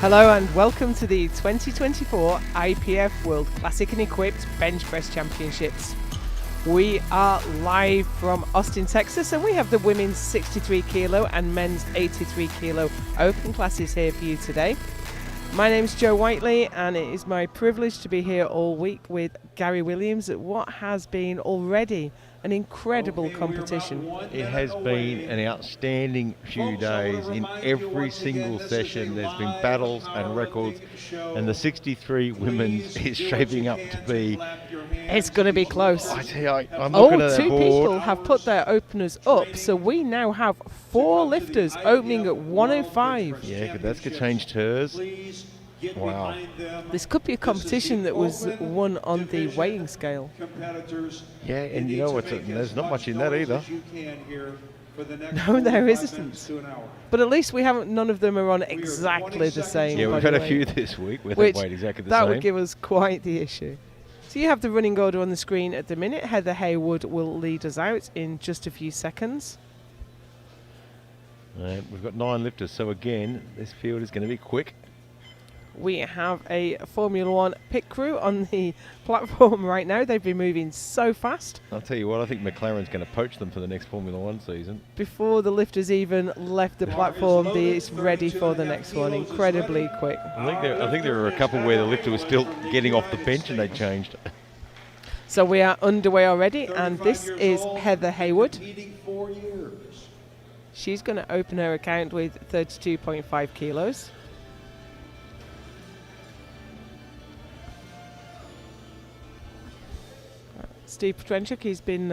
Hello and welcome to the 2024 IPF World Classic and Equipped Bench Press Championships. We are live from Austin, Texas, and we have the women's 63 kilo and men's 83 kilo open classes here for you today. My name is Joe Whiteley, and it is my privilege to be here all week with Gary Williams at what has been already an incredible competition. It has been an outstanding few days. In every single session there's been battles and records, and the 63 women's is shaping up to be... It's going to be close. I tell you, I'm looking at that two board. people have put their openers up, so we now have 4 lifters opening at 105. Yeah, but that's changed hers. Wow. This could be a competition that was won on the weighing scale. Yeah, and you know what? There's not much in that either. No, there isn't. But at least none of them are on exactly the same. Yeah, we've had a few this week where they've weighed exactly the same. That would give us quite the issue. So you have the running order on the screen at the minute. Heather Haywood will lead us out in just a few seconds. And we've got 9 lifters, so again, this field is going to be quick. We have a Formula One pit crew on the platform right now. They've been moving so fast. I'll tell you what, I think McLaren's going to poach them for the next Formula One season. Before the lifters even left the platform, it's ready for the next one. Incredibly quick. I think there were a couple where the lifter was still getting off the bench and they changed. So we are underway already, and this is Heather Haywood. She's going to open her account with 32.5 kilos. Steve Petrenchuk, he's been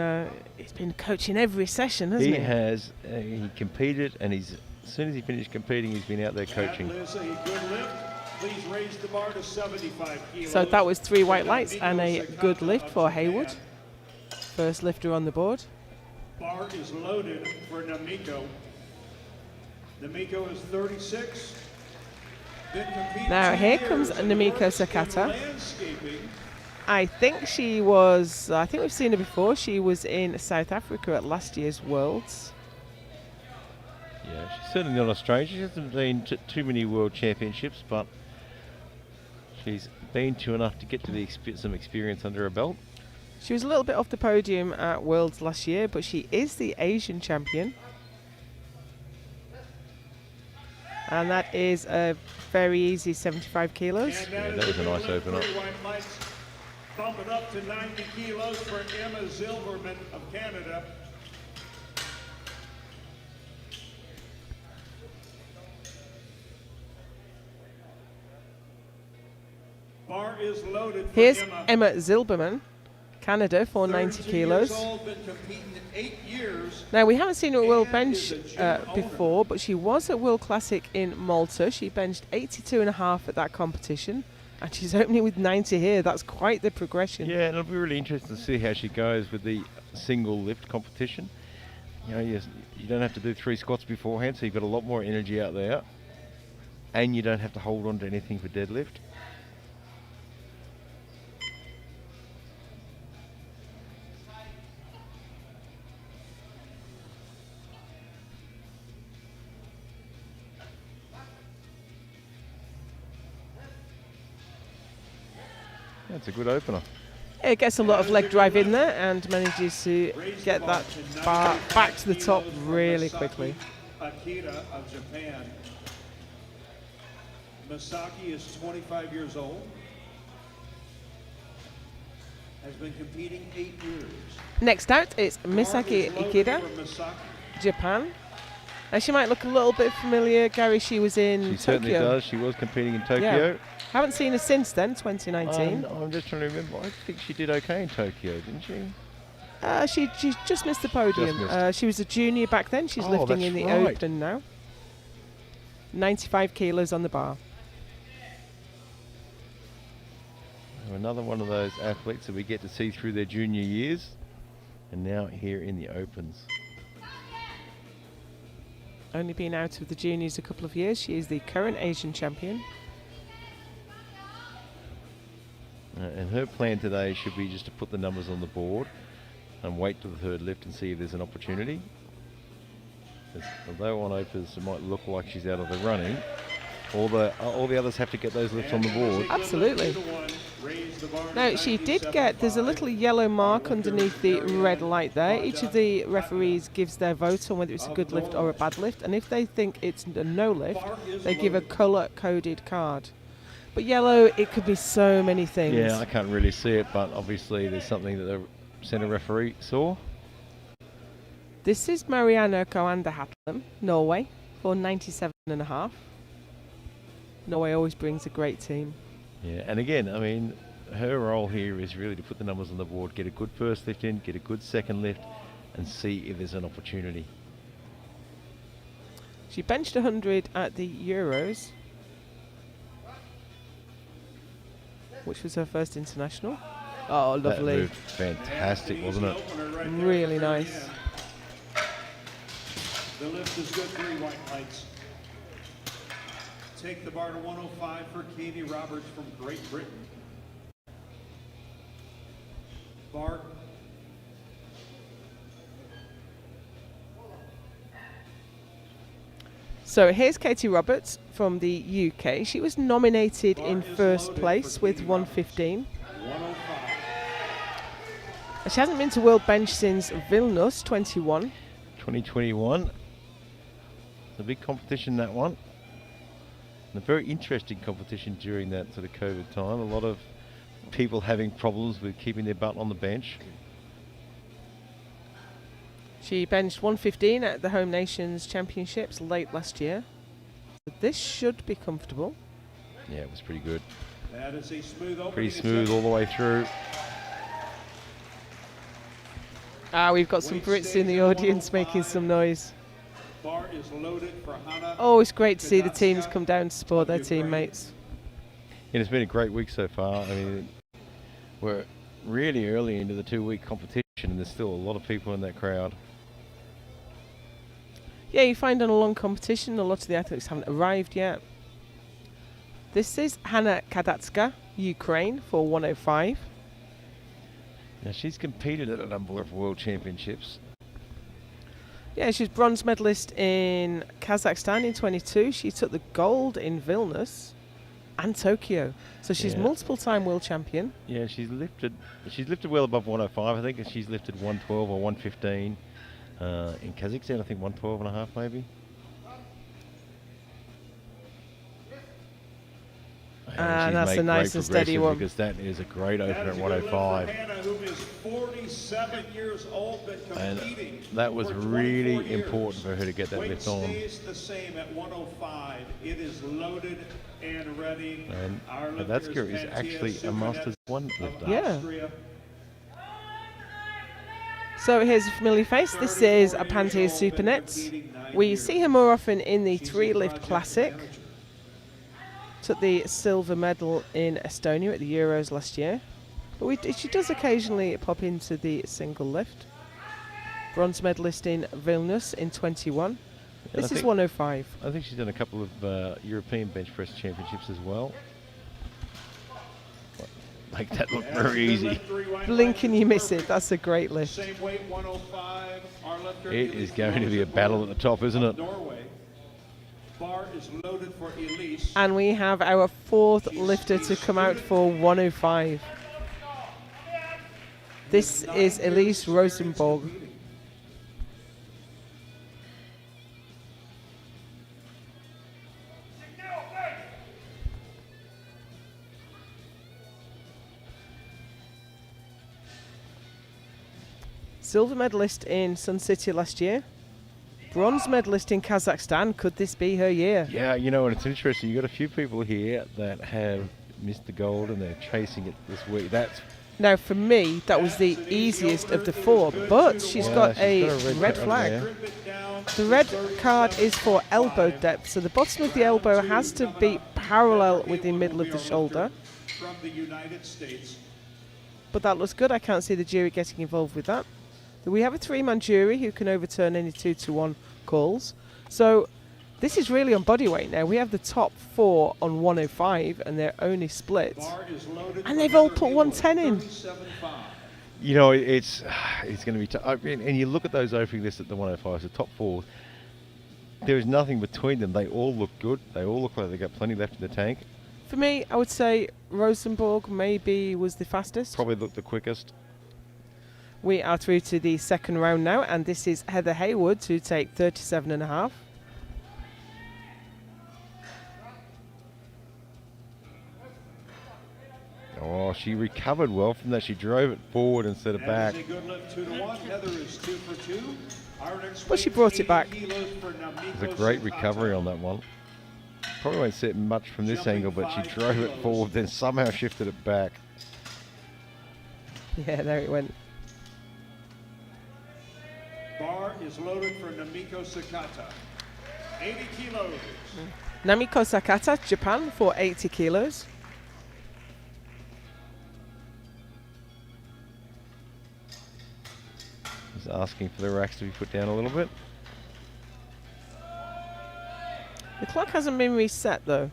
coaching every session, hasn't he? He has. He competed, and as soon as he finished competing, he's been out there coaching. Please raise the bar to 75 kilos. So that was 3 white lights and a good lift for Haywood. First lifter on the board. Bar is loaded for Namiko. Namiko is 36. Now here comes Namiko Sakata. I think we've seen her before. She was in South Africa at last year's Worlds. Yeah, she's certainly not a stranger. She hasn't been to too many World Championships, but she's been to enough to get to some experience under her belt. She was a little bit off the podium at Worlds last year, but she is the Asian champion. And that is a very easy 75 kilos. Yeah, that was a nice opener. Bump it up to 90 kilos for Emma Zilberman of Canada. Here's Bar is loaded for Emma Zilberman, Canada, for 90 kilos. Been competing 8 years. Now, we haven't seen her at World Bench before, but she was at World Classic in Malta. She benched 82.5 at that competition. And she's opening with 90 here. That's quite the progression. Yeah, and it'll be really interesting to see how she goes with the single lift competition. You know, you don't have to do 3 squats beforehand, so you've got a lot more energy out there. And you don't have to hold on to anything for deadlift. That's a good opener. It gets a lot of leg drive in there and manages to get that bar back to the top really quickly. Akira of Japan. Masaki is 25 years old. Has been competing 8 years. Next out is Misaki Ikeda, Japan. And she might look a little bit familiar, Gary. She was in Tokyo. She certainly does. She was competing in Tokyo. Yeah. Haven't seen her since then, 2019. I'm just trying to remember. I think she did okay in Tokyo, didn't she? She just missed the podium. She was a junior back then. She's lifting in the open now. 95 kilos on the bar. Another one of those athletes that we get to see through their junior years, and now here in the opens. Only been out of the juniors a couple of years. She is the current Asian champion. And her plan today should be just to put the numbers on the board and wait to the 3rd lift and see if there's an opportunity. Although on opens it might look like she's out of the running, All the others have to get those lifts on the board. Absolutely. Now, she did get, there's a little yellow mark underneath the red light there. Each of the referees gives their vote on whether it's a good lift or a bad lift. And if they think it's a no lift, they give a colour-coded card. But yellow, it could be so many things. Yeah, I can't really see it, but obviously there's something that the centre referee saw. This is Marianne Koanda-Hatlam, Norway, for 97.5. Norway always brings a great team. Yeah, and again, I mean, her role here is really to put the numbers on the board, get a good first lift in, get a good second lift, and see if there's an opportunity. She benched 100 at the Euros, which was her first international. Oh, That lovely. moved fantastic, wasn't it? Really nice. The lift is good, 3 white lights. Take the bar to 105 for Katie Roberts from Great Britain. Bar. So here's Katie Roberts from the UK. She was nominated in first place with 115. 105. She hasn't been to World Bench since Vilnius 21. 2021. It's a big competition, that one. And a very interesting competition during that sort of COVID time. A lot of people having problems with keeping their butt on the bench. She benched 115 at the Home Nations Championships late last year. So this should be comfortable. Yeah, it was pretty good. That is a smooth opening. Pretty smooth all the way through. We've got some Brits in the audience making some noise. Bar is loaded for Hannah. Oh, it's great to see the teams come down to support their teammates. And it's been a great week so far. I mean, we're really early into the 2-week competition and there's still a lot of people in that crowd. Yeah, you find on a long competition, a lot of the athletes haven't arrived yet. This is Hanna Kadatska, Ukraine, for 105. Now, she's competed at a number of world championships. Yeah, she's bronze medalist in Kazakhstan in 22. She took the gold in Vilnius and Tokyo. So she's multiple-time world champion. Yeah, she's lifted well above 105. I think she's lifted 112 or 115. In Kazakhstan, I think 112 and a half maybe. That's a nice and steady one. Because that is a great opener at 105. Hannah, who is 47 years old, but competing. And that was for really 24 years. important for her to get that Weight lift on. stays the same at 105. It is loaded and ready. And Our lifter Kadatska is actually a Masters 1 lifter. Yeah. So here's a familiar face. This is a Pantea Supernet. We see her more often in the 3-lift classic. Took the silver medal in Estonia at the Euros last year. But she does occasionally pop into the single lift. Bronze medalist in Vilnius in 21. This is 105. I think she's done a couple of European bench press championships as well. Make that look very easy. Blink and you miss it. That's a great lift. Same weight, 105. Our lifter It is going to be a battle at the top, isn't it? Norway. Bar is loaded for Elise. And we have our 4th lifter to come out for 105. This is Elise Rosenborg. Silver medalist in Sun City last year. Bronze medalist in Kazakhstan. Could this be her year? Yeah, you know, and it's interesting. You've got a few people here that have missed the gold and they're chasing it this week. Now, for me, that was the easiest of the 4, but she's got a red flag. The red card is for elbow depth, so the bottom of the elbow has to be parallel with the middle of the shoulder. From the United States. But that looks good. I can't see the jury getting involved with that. We have a 3-man jury who can overturn any 2-to-1 calls. So this is really on body weight now. We have the top 4 on 105 and they're only split. And they've all put 110 in. You know, it's going to be tough. I mean, and you look at those opening lists at the 105, the top 4. there is nothing between them. They all look good. They all look like they've got plenty left in the tank. For me, I would say Rosenborg maybe was the fastest. Probably looked the quickest. We are through to the second round now, and this is Heather Haywood to take 37.5. Oh, she recovered well from that. She drove it forward instead of back. That is a good lift, 2-1. Heather is 2 for 2. Our next But she weight brought is it back. 80 kilos for It Namiko was a great Sakata. recovery on that one. Probably won't see it much from this Jumping angle, but she 5 drove it kilos. forward, then somehow shifted it back. Yeah, there it went. Bar is loaded for Namiko Sakata. 80 kilos. Namiko Sakata, Japan, for 80 kilos. Just asking for the racks to be put down a little bit. The clock hasn't been reset though.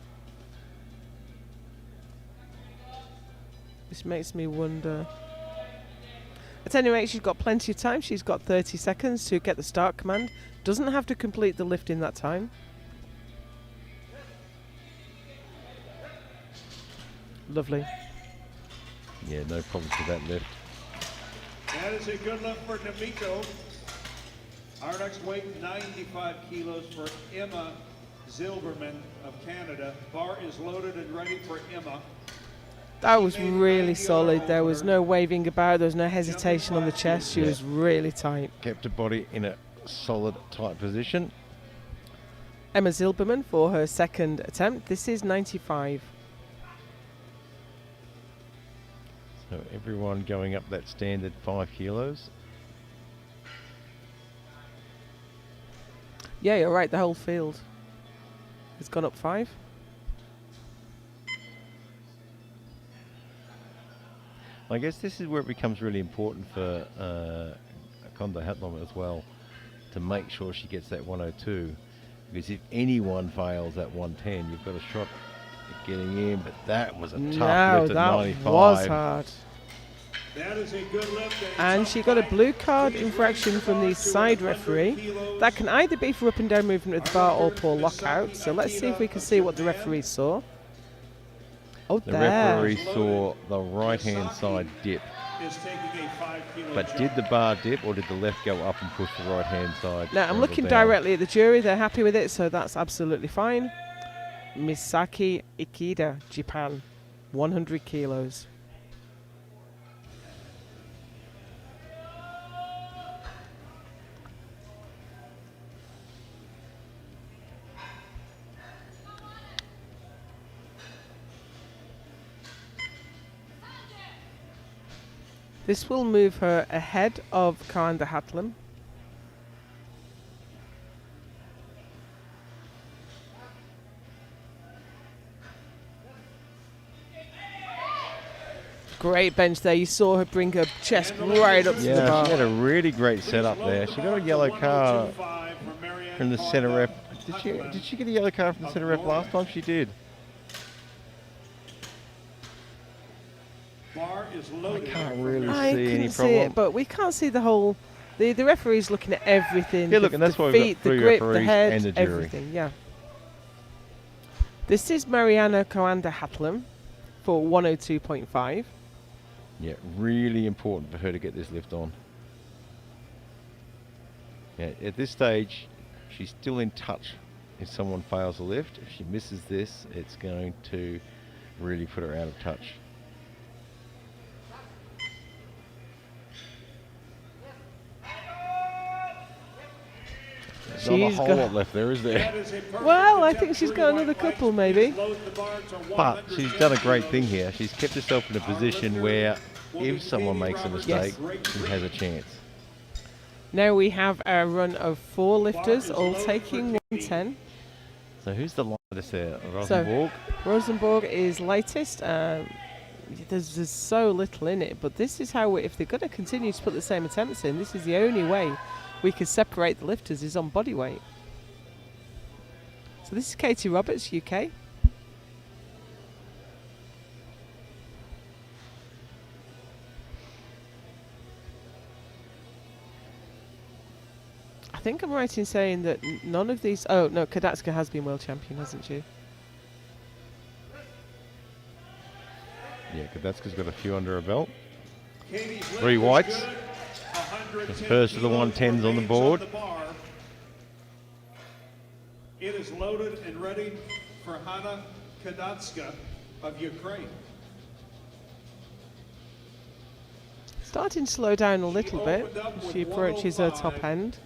This makes me wonder. At any rate, she's got plenty of time. She's got 30 seconds to get the start command. Doesn't have to complete the lift in that time. Lovely. Yeah, no problems with that lift. That is a good lift for Namiko. Our next weight, 95 kilos for Emma Zilberman of Canada. Bar is loaded and ready for Emma. That was really solid. There was no waving about. There was no hesitation on the chest. She Yeah. was really tight. Kept her body in a solid, tight position. Emma Zilberman for her second attempt. This is 95. So everyone going up that standard 5 kilos. Yeah, you're right. The whole field has gone up 5. I guess this is where it becomes really important for Akonda Hatlom as well to make sure she gets that 102. Because if anyone fails at 110, you've got a shot at getting in. But that was a tough No, lift at that 95. was hard. That is a good lift. And she got a blue card infraction from the side referee. That can either be for up and down movement with the bar or poor lockout. So let's see if we can see what the referee saw. Oh, The there. referee saw the right-hand side dip. Is taking a 5 kilo But did the bar dip or did the left go up and push the right-hand side? Now, I'm angle looking down? directly at the jury. They're happy with it, so that's absolutely fine. Misaki Ikeda, Japan, 100 kilos. This will move her ahead of Kanda Hatlem. Great bench there. You saw her bring her chest right up to the Yeah, bar. she had a really great setup there. She got a yellow card from the center ref. Did she get a yellow card from the center ref last time? She did. Bar is I loaded. can't really I see any couldn't see problem. it, but we can't see the whole. The referee's looking at everything. Yeah, the, look, and that's the why we've got feet, the 3 grip, the referees head, and the jury. everything. Yeah. This is Mariana Coanda Hatlem for 102.5. Yeah, really important for her to get this lift on. Yeah, at this stage, she's still in touch. If someone fails a lift, if she misses this, it's going to really put her out of touch. There's not a She's whole got- lot left there, is there? That is a perfect Well, I attempt. think she's got Julie another White couple, White maybe. loads the bar to But 110 she's done a great thing here. She's kept herself in a position where if someone makes a mistake, she has a chance. Now we have a run of 4 lifters, all taking 110. So who's the lightest there? Rosenborg? Rosenborg is lightest. There's so little in it, but this is how, if they're going to continue to put the same attempts in, this is the only way we can separate the lifters is on body weight. So this is Katie Roberts, UK. I think I'm right in saying that none of these... Oh, no, Kadatska has been world champion, hasn't she? Yeah, Kadatska's got a few under her belt. Katie's 3 lift is whites. good. 110 The first of the kilos 110s on the remains board. bar. It is loaded and ready for Hanna Kadatska of Ukraine. Starting to slow down a little bit as she approaches her top end.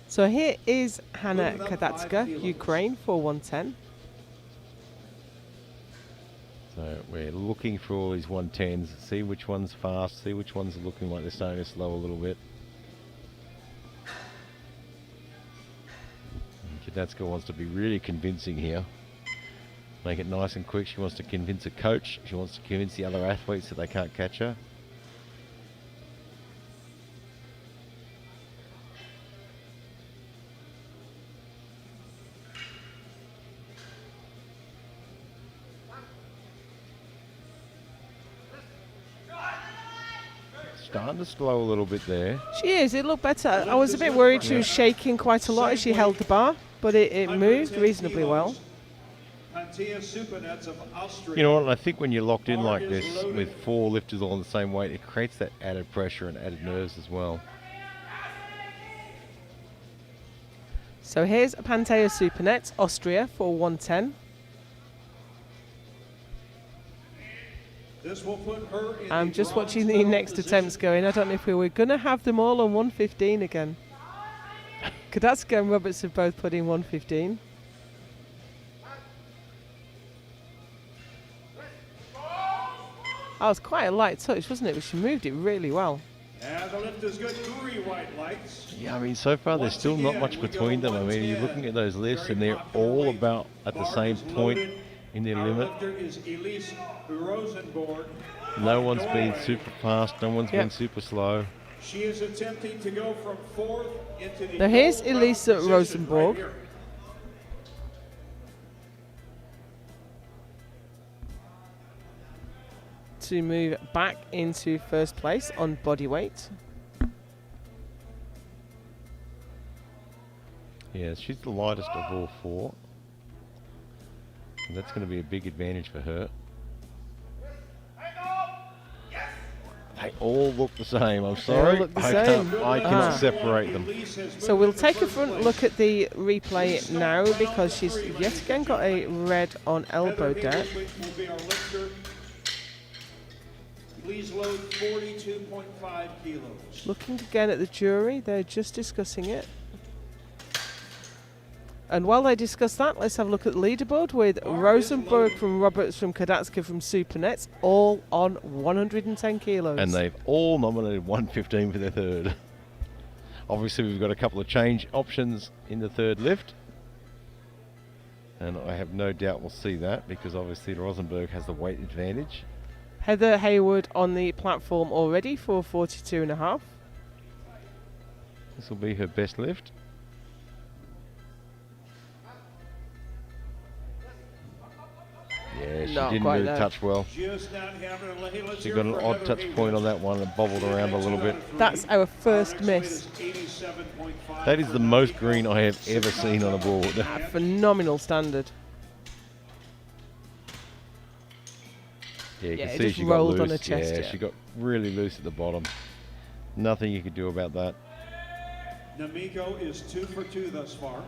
So here is Hanna Kadatska, Ukraine, for 110. So we're looking for all these 110s, see which one's fast, see which ones are looking like they're starting to slow a little bit. And Kadatska wants to be really convincing here. Make it nice and quick. She wants to convince a coach. She wants to convince the other athletes that they can't catch her. Starting to slow a little bit there. She is, it looked better. I was a bit worried she was shaking quite a lot as she held the bar, but it moved reasonably well. You know what, I think when you're locked in like this with 4 lifters all on the same weight, it creates that added pressure and added nerves as well. So here's Pantea Supernet, Austria, for 110. This will put her in I'm the just bronze watching the medal next position. attempts going. I don't know if we were going to have them all on 115 again. Kadatska and Roberts have both put in 115. That was quite a light touch, wasn't it? But she moved it really well. And the lift is good. 3 white lights. Yeah, I mean, so far there's still not much between them. I mean, you're looking at those lifts and they're all about at the same point in their limit. Our lifter is Elise Rosenborg. No one's been super fast, no one's been Yep. super slow. She is attempting to go from 4th into the Now here's gold Elise position Rosenborg. right here. To move back into first place on body weight. Yeah, she's the lightest of all 4. And that's going to be a big advantage for her. They all look the same. I'm sorry. look the I same. I cannot Ah. separate them. Elise has So moved we'll into take a first front place. look at the replay now because she's yet again got a red on elbow Heather deck. Hingley will be our lifter. Please load 42.5 kilos. Looking again at the jury, they're just discussing it. And while they discuss that, let's have a look at the leaderboard with Rosenberg from Roberts, from Kadatska, from Supernet, all on 110 kilos. And they've all nominated 115 for their third. Obviously, we've got a couple of change options in the third lift. And I have no doubt we'll see that because obviously Rosenberg has the weight advantage. Heather Hayward on the platform already for 42.5. This will be her best lift. Yeah, she Not didn't quite really there. touch well. Just not having a hey, let's She hear got an for odd Heather touch Hayward. point on that one and bobbled around a little bit. That's our first Our next miss. weight is 87.5 That is for the most Namiko. green I have ever seen on a board. A phenomenal standard. Yeah, you Yeah, can it see just she got rolled loose. on her chest, Yeah, yeah. she got really loose at the bottom. Nothing you could do about that. Namiko is 2 for 2 thus far.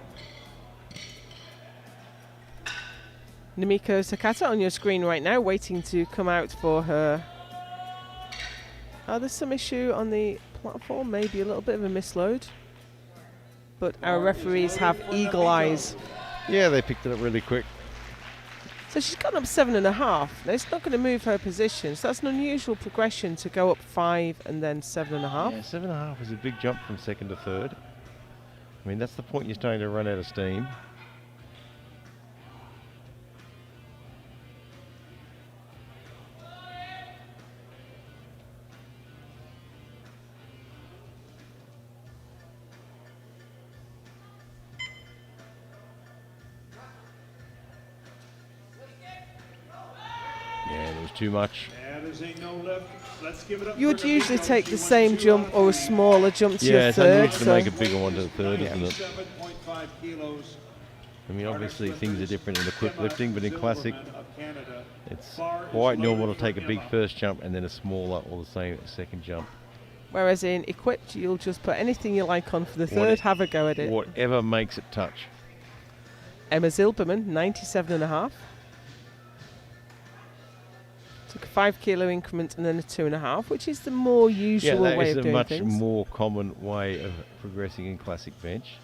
Namiko Sakata on your screen right now, waiting to come out for her. Oh, there's some issue on the platform, maybe a little bit of a misload. But our referees have eagle eyes. Yeah, they picked it up really quick. So she's gone up 7.5. Now it's not going to move her position. So that's an unusual progression to go up 5 and then 7.5. Yeah, 7.5 is a big jump from second to third. I mean, that's the point you're starting to run out of steam. Yeah, there was too much. That is is a no lift. Let's give it up You would for usually Namiko. take She the went same 2 jump out or a of 3. smaller jump to Yeah, your it's third. unusual to So make a bigger one to the third, isn't it? 97.5 kilos. I mean, obviously Our next things are lifter different in is equipped Emma lifting, but in classic, Zilberman of Canada. it's Bar is quite normal loaded to take a for big Emma. first jump and then a smaller or the same second jump. whereas in equipped, you'll just put anything you like on for the What third. it- Have a go at it. Whatever makes it touch. Emma Zilberman, 97.5. Took a 5 kilo increment and then a 2.5, which is the more Yeah, usual that way is of a doing much things. more common way of progressing in classic bench.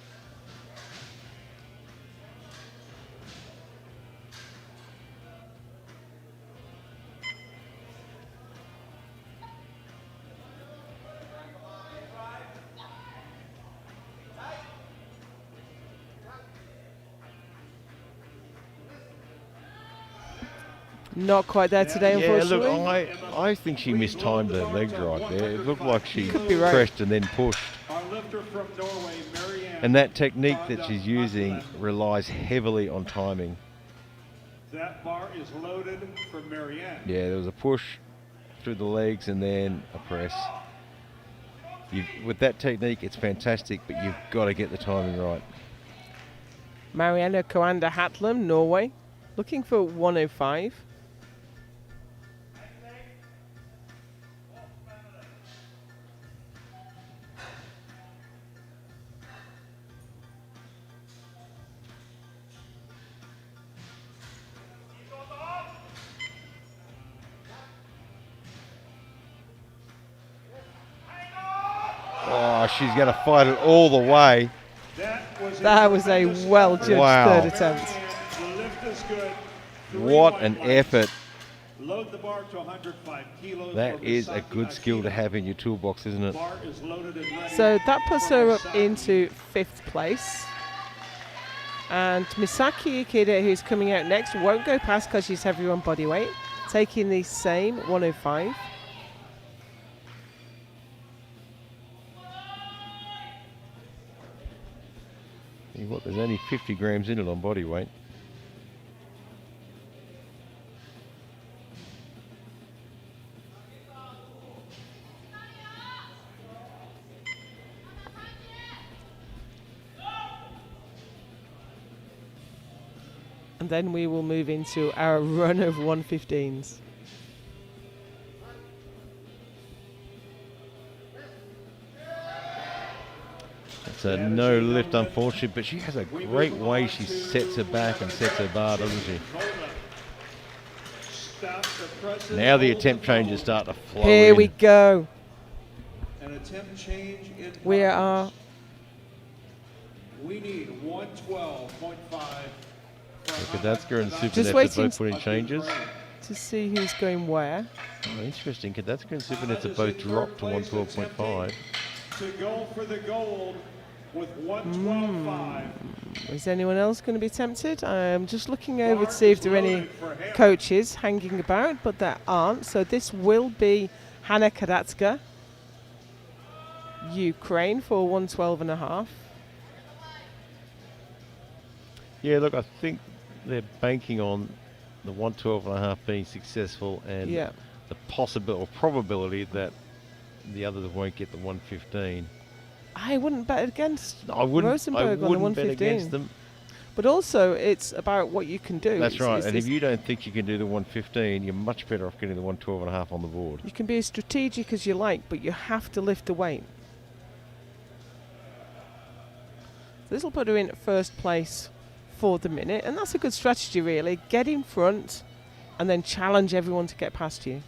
Not quite there today, Yeah, unfortunately. look, I think she mistimed her legs right there. It looked like she Could be right. pressed and then pushed. Our lifter from Norway, Marianne. And that technique that van she's der using Machelen. relies heavily on timing. That bar is loaded for Marianne. Yeah, there was a push through the legs and then a press. With that technique, it's fantastic, but you've got to get the timing right. Mariana Coanda Hatlam, Norway, looking for 105. Oh, she's going to fight it all the way. That was a well-judged Wow. third attempt. The lift is good. What an effort. Load the bar to 105 kilos. That for is a Misaki good skill to Akita. have in your toolbox, isn't it? Bar is loaded and ready So that puts her up for into 5th place. And Misaki Ikeda, who's coming out next, won't go past because she's heavier on body weight, taking the same 105. What, there's only 50 grams in it on body weight. And then we will move into our run of 115s. It's a no lift, unfortunately, but she has a great way she sets her back and sets her bar, doesn't she? Stop the presses, Now the hold attempt phone. changes start to flow Here in. we go. An attempt change in We pounds. are We need 112.5. Kadetska and Just Supernets waiting have both put in changes. to see who's going where. Oh, interesting. Kadetska and Supernets have both dropped to 112.5. To go for the gold with 112.5. Is anyone else going to be tempted? I'm just looking over to see if there are any coaches hanging about, but there aren't. So this will be Hanna Kadatska, Ukraine, for 112.5. Yeah, look, I think they're banking on the 112.5 being successful and Yeah. the possibility or probability that the others won't get the 115. I wouldn't bet against I wouldn't Rosenberg on the bet 115. against them. But also, it's about what you can do. That's It's- right. it's- And if it's- you don't think you can do the 115, you're much better off getting the 112.5 on the board. you can be as strategic as you like, but you have to lift the weight. This will put her in first place for the minute, and that's a good strategy, really. Get in front and then challenge everyone to get past you.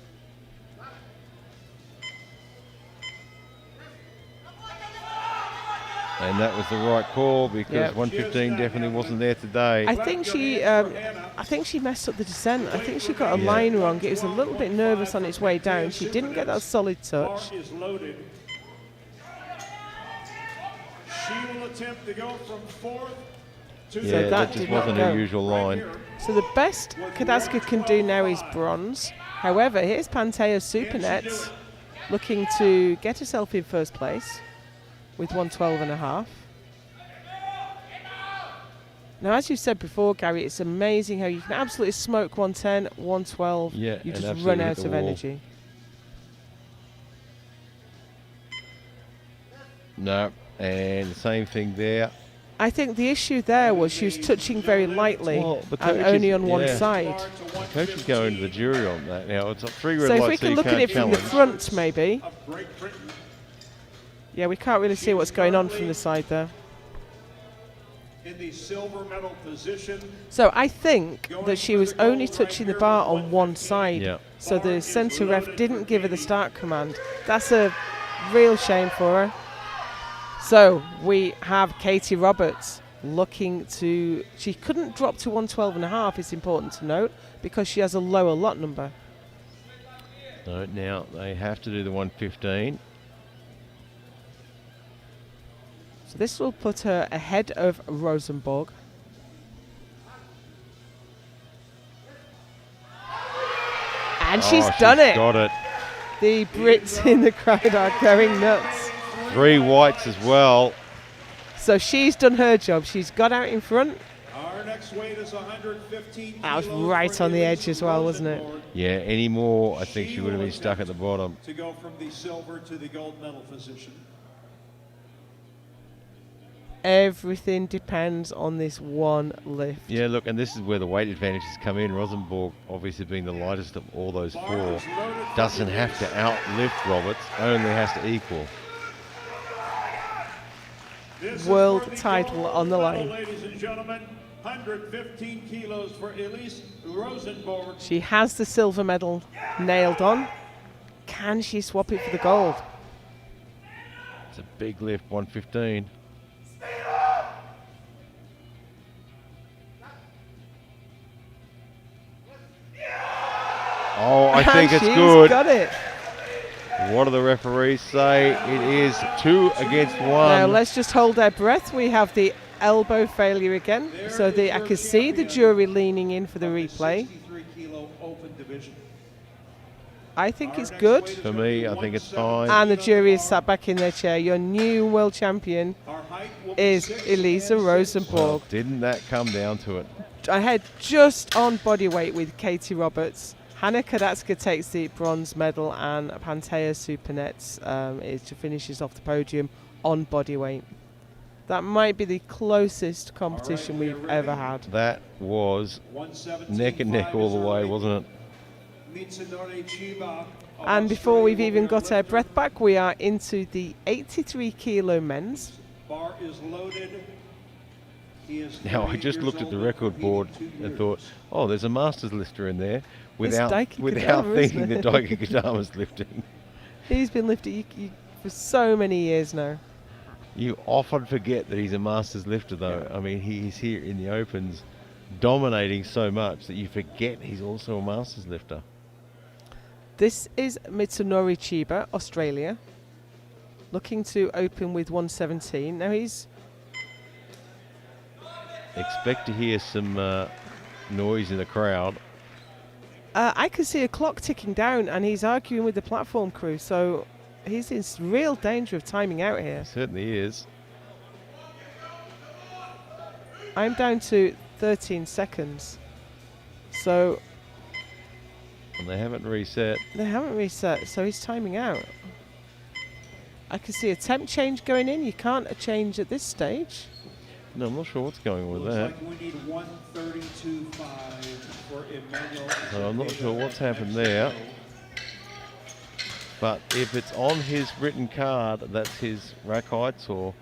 And that was the right call because Yep. 115 definitely wasn't there today. I think she messed up the descent. I think she got a Yeah. line wrong. It was a little bit nervous on its way down. She didn't get that solid touch. Bar is loaded. She will attempt to go from 4th to Yeah, that that just did not wasn't go. a usual line. So the best Kadaska can do now is bronze. However, here's Pantea Supernet looking to get herself in first place with 112.5. Now, as you said before, Gary, it's amazing how you can absolutely smoke 110, 112. Yeah, you and just absolutely run hit out the of wall. energy. No, and the same thing there. I think the issue there was she was touching very lightly Well, the and coaches- only on one yeah. side. The coach is going to the jury on that. Now, it's a 3 red So if lights, we can you look at can't it from the challenge. front, maybe. Of Great Britain. Yeah, we can't really see what's going on from the side there. In the silver medal position. So I think that she was only touching the bar on one side. Yeah. So the centre ref didn't give her the start command. That's a real shame for her. So we have Katie Roberts looking to... She couldn't drop to 112.5, it's important to note, because she has a lower lot number. So now they have to do the 115. So this will put her ahead of Rosenborg. And she's done it. Got it. The Brits in the crowd are going nuts. 3 whites as well. So she's done her job. She's got out in front. Our next weight is 115 That was kilos right for on the Elise edge as well, wasn't it? Rosenborg. Yeah, any more, I think she would have been stuck at the bottom. To go from the silver to the gold medal position. Everything depends on this one lift. Yeah, look, and this is where the weight advantages come in. Rosenborg, obviously being the lightest of all those 4, doesn't have to outlift Roberts, only has to equal. This is World for the title gold on the medal, line. Ladies and gentlemen, 115 kilos for Elise Rosenborg. She has the silver medal nailed on. Can she swap it for the gold? It's a big lift, 115. Oh, I think it's She's good. got it. What do the referees say? It is 2 against 1. Now let's just hold our breath. We have the elbow failure again. So I can see the jury leaning in for the replay. 63 kilo open division. I think it's good. For me, I think it's fine. And the jury is sat back in their chair. Your new world champion Our height will be is 6 Elisa and 6. Rosenborg. Didn't that come down to it? Ahead just on body weight with Katie Roberts. Hannah Kadatska takes the bronze medal, and Pantea Supernets finishes off the podium on body weight. That might be the closest competition we've ever had. That was 117.5 neck and neck all the way, wasn't it? Mitsunori Chiba of And before we've Australia even will got be our our breath back, we are into the 83 kilo men's. bar is loaded. He is Now, I 30 just years looked at the old, record competing board 2 and years. thought, oh, there's a Masters lifter in there, without Daiki without Kadama, thinking isn't that it? Daiki Kadama's lifting. He's been lifting for so many years now. You often forget that he's a Masters lifter, though. I mean, he's here in the Opens dominating so much that you forget he's also a Masters lifter. This is Mitsunori Chiba, Australia, looking to open with 117. Now he's Expect to hear some noise in the crowd. I can see a clock ticking down, and he's arguing with the platform crew, so he's in real danger of timing out here. Certainly is. I'm down to 13 seconds, so And they haven't reset. they haven't reset, so he's timing out. I can see a temp change going in. You can't change at this stage. No, I'm not sure what's going on with Looks that. like we need 132.5 for Emmanuel. So I'm not Zepeda sure what's of happened Mexico. there. But if it's on his written card, that's his rack heights or...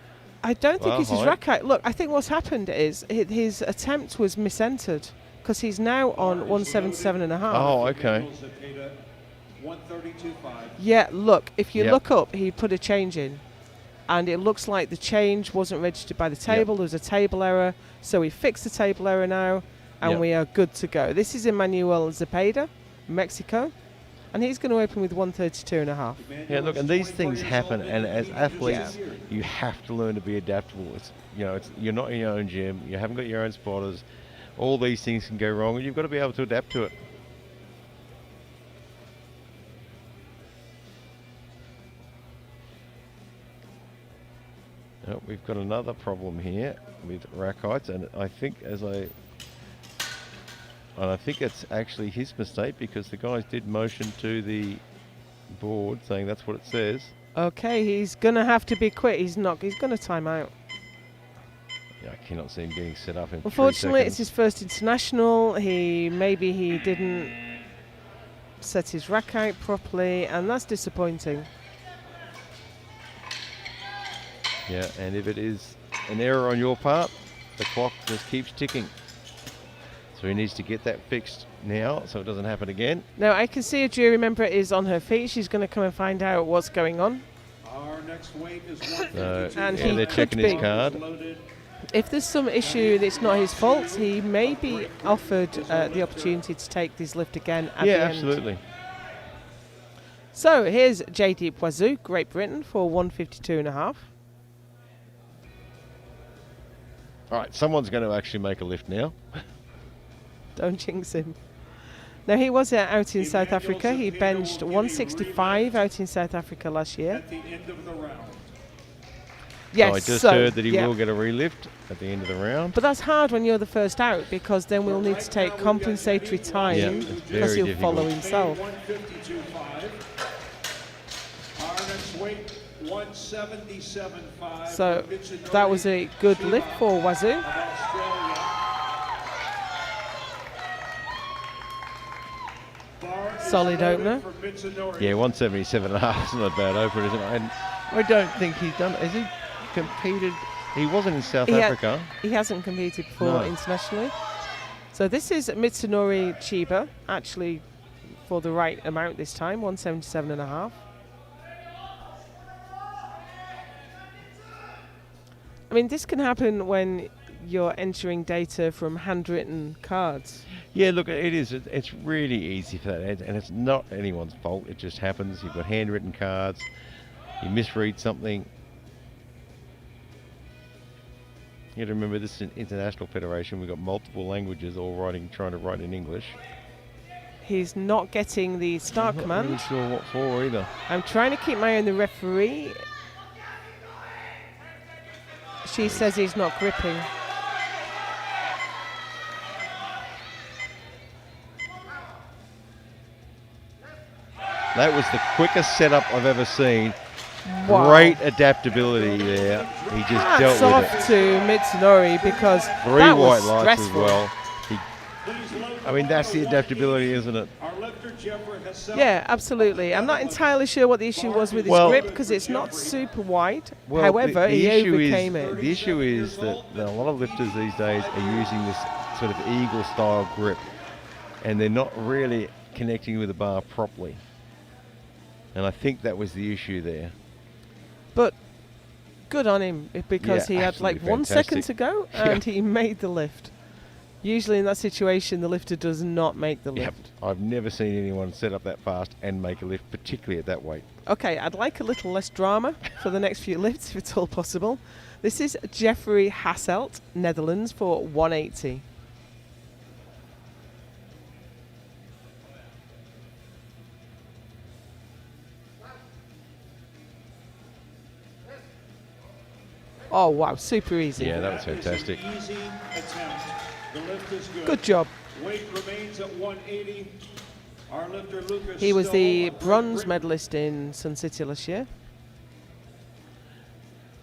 I don't think Well, it's his height. rack height. Look, I think what's happened is his attempt was misentered because he's now on 177.5. Oh, okay. Emmanuel Zepeda, 132.5. Yeah, look, if you Yep. look up, he put a change in. And it looks like the change wasn't registered by the table. There was a table error. So we fixed the table error now, and Yep. we are good to go. This is Emmanuel Zepeda, Mexico. And he's going to open with 132.5. Yeah, look, and these things 24 years happen, old and and as he athletes, just here. you have to learn to be adaptable. You're not in your own gym, you haven't got your own spotters. All these things can go wrong, and you've got to be able to adapt to it. Oh, we've got another problem here with rack heights, and I think I think it's actually his mistake because the guys did motion to the board saying that's what it says. Okay, he's going to have to be quick. He's not. He's going to time out. Yeah, I cannot see him getting set up in 3 Unfortunately, it's seconds. his first international. Maybe he didn't set his rack out properly, and that's disappointing. Yeah, and if it is an error on your part, the clock just keeps ticking. So he needs to get that fixed now so it doesn't happen again. Now, I can see a jury member is on her feet. She's going to come and find out what's going on. Our next weight is And yeah, he they're could checking be. his card. If there's some issue that's not his fault, he may be offered the opportunity to take this lift again at Yeah, the end. absolutely. So here's JD Poitou, Great Britain, for 152.5. All right, someone's going to actually make a lift now. Don't jinx him. Now, he was out in South Africa. He benched 165 out in South Africa last year. at the end of the round. Yes, So I just so, heard that he yeah. will get a relift at the end of the round. But that's hard when you're the first out, because then we'll need to take compensatory Yeah, time it's because very he'll follow difficult. himself. 152.5. Our next weight, 177.5. So from Mitsunori that was a good Chiba lift for Wazoo. of Australia. Bar is Solid loaded opener. for Mitsunori. Yeah, 177.5 is not a bad opener, isn't it? And I don't think he's done. Has he competed? He wasn't in South Africa. He hasn't competed before No. internationally. So this is Mitsunori Chiba, actually for the right amount this time, 177.5. I mean, this can happen when you're entering data from handwritten cards. Yeah, look, it is. It's really easy for that, and it's not anyone's fault. It just happens. You've got handwritten cards. You misread something. You got to remember, this is an international federation. We've got multiple languages, all trying to write in English. He's not getting the start I'm not really command. sure what for either. I'm trying to keep my eye on the referee. She says he's not gripping. That was the quickest setup I've ever seen. Wow. Great adaptability there. He just Hats dealt off with it. to Mitsunori, because 3 that white was lights stressful. as well. I mean, that's the adaptability, isn't it? Our lifter, Jeffrey Hassel. Yeah, absolutely. I'm not entirely sure what the issue was with his Well- grip, because it's not super wide. Well, However, the he issue overcame is, it. The issue is that a lot of lifters these days are using this sort of eagle-style grip, and they're not really connecting with the bar properly. And I think that was the issue there. But good on him, because Yeah, he had like absolutely 1 second to fantastic. go, and he made the lift. Usually in that situation, the lifter does not make the Yep. lift. I've never seen anyone set up that fast and make a lift, particularly at that weight. Okay, I'd like a little less drama for the next few lifts, if it's all possible. This is Jeffrey Hasselt, Netherlands, for 180. Oh, wow, super easy. Yeah, that was That is an fantastic. easy attempt. The lift is good. Good job. Weight remains at 180. Our lifter, Lucas He was the Stoll of bronze Britain. medalist in Sun City last year.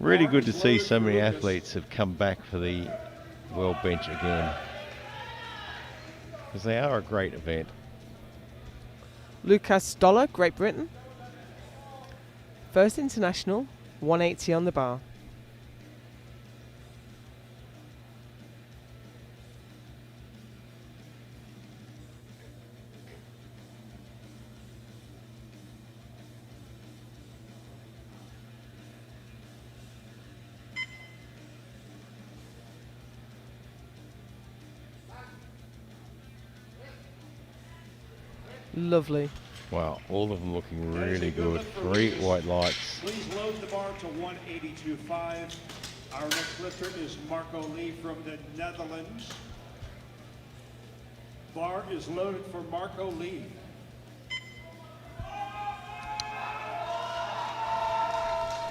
Really good to see so many athletes have come back for the World Bench again, because they are a great event. Lucas Stoller, Great Britain. First international, 180 on the bar. Lovely. Wow, all of them looking That is a really good. lift for 3 Lucas. white lights. Please load the bar to 182.5. Our next lifter is Marco Lee from the Netherlands. Bar is loaded for Marco Lee.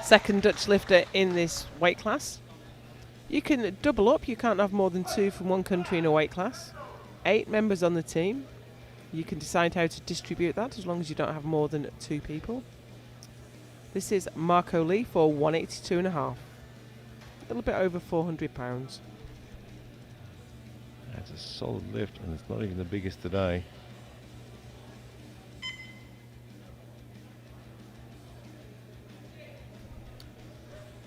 Second Dutch lifter in this weight class. You can double up. You can't have more than 2 from one country in a weight class. 8 members on the team. You can decide how to distribute that, as long as you don't have more than 2 people. This is Marco Lee for 182.5. A little bit over 400 pounds. That's a solid lift, and it's not even the biggest today.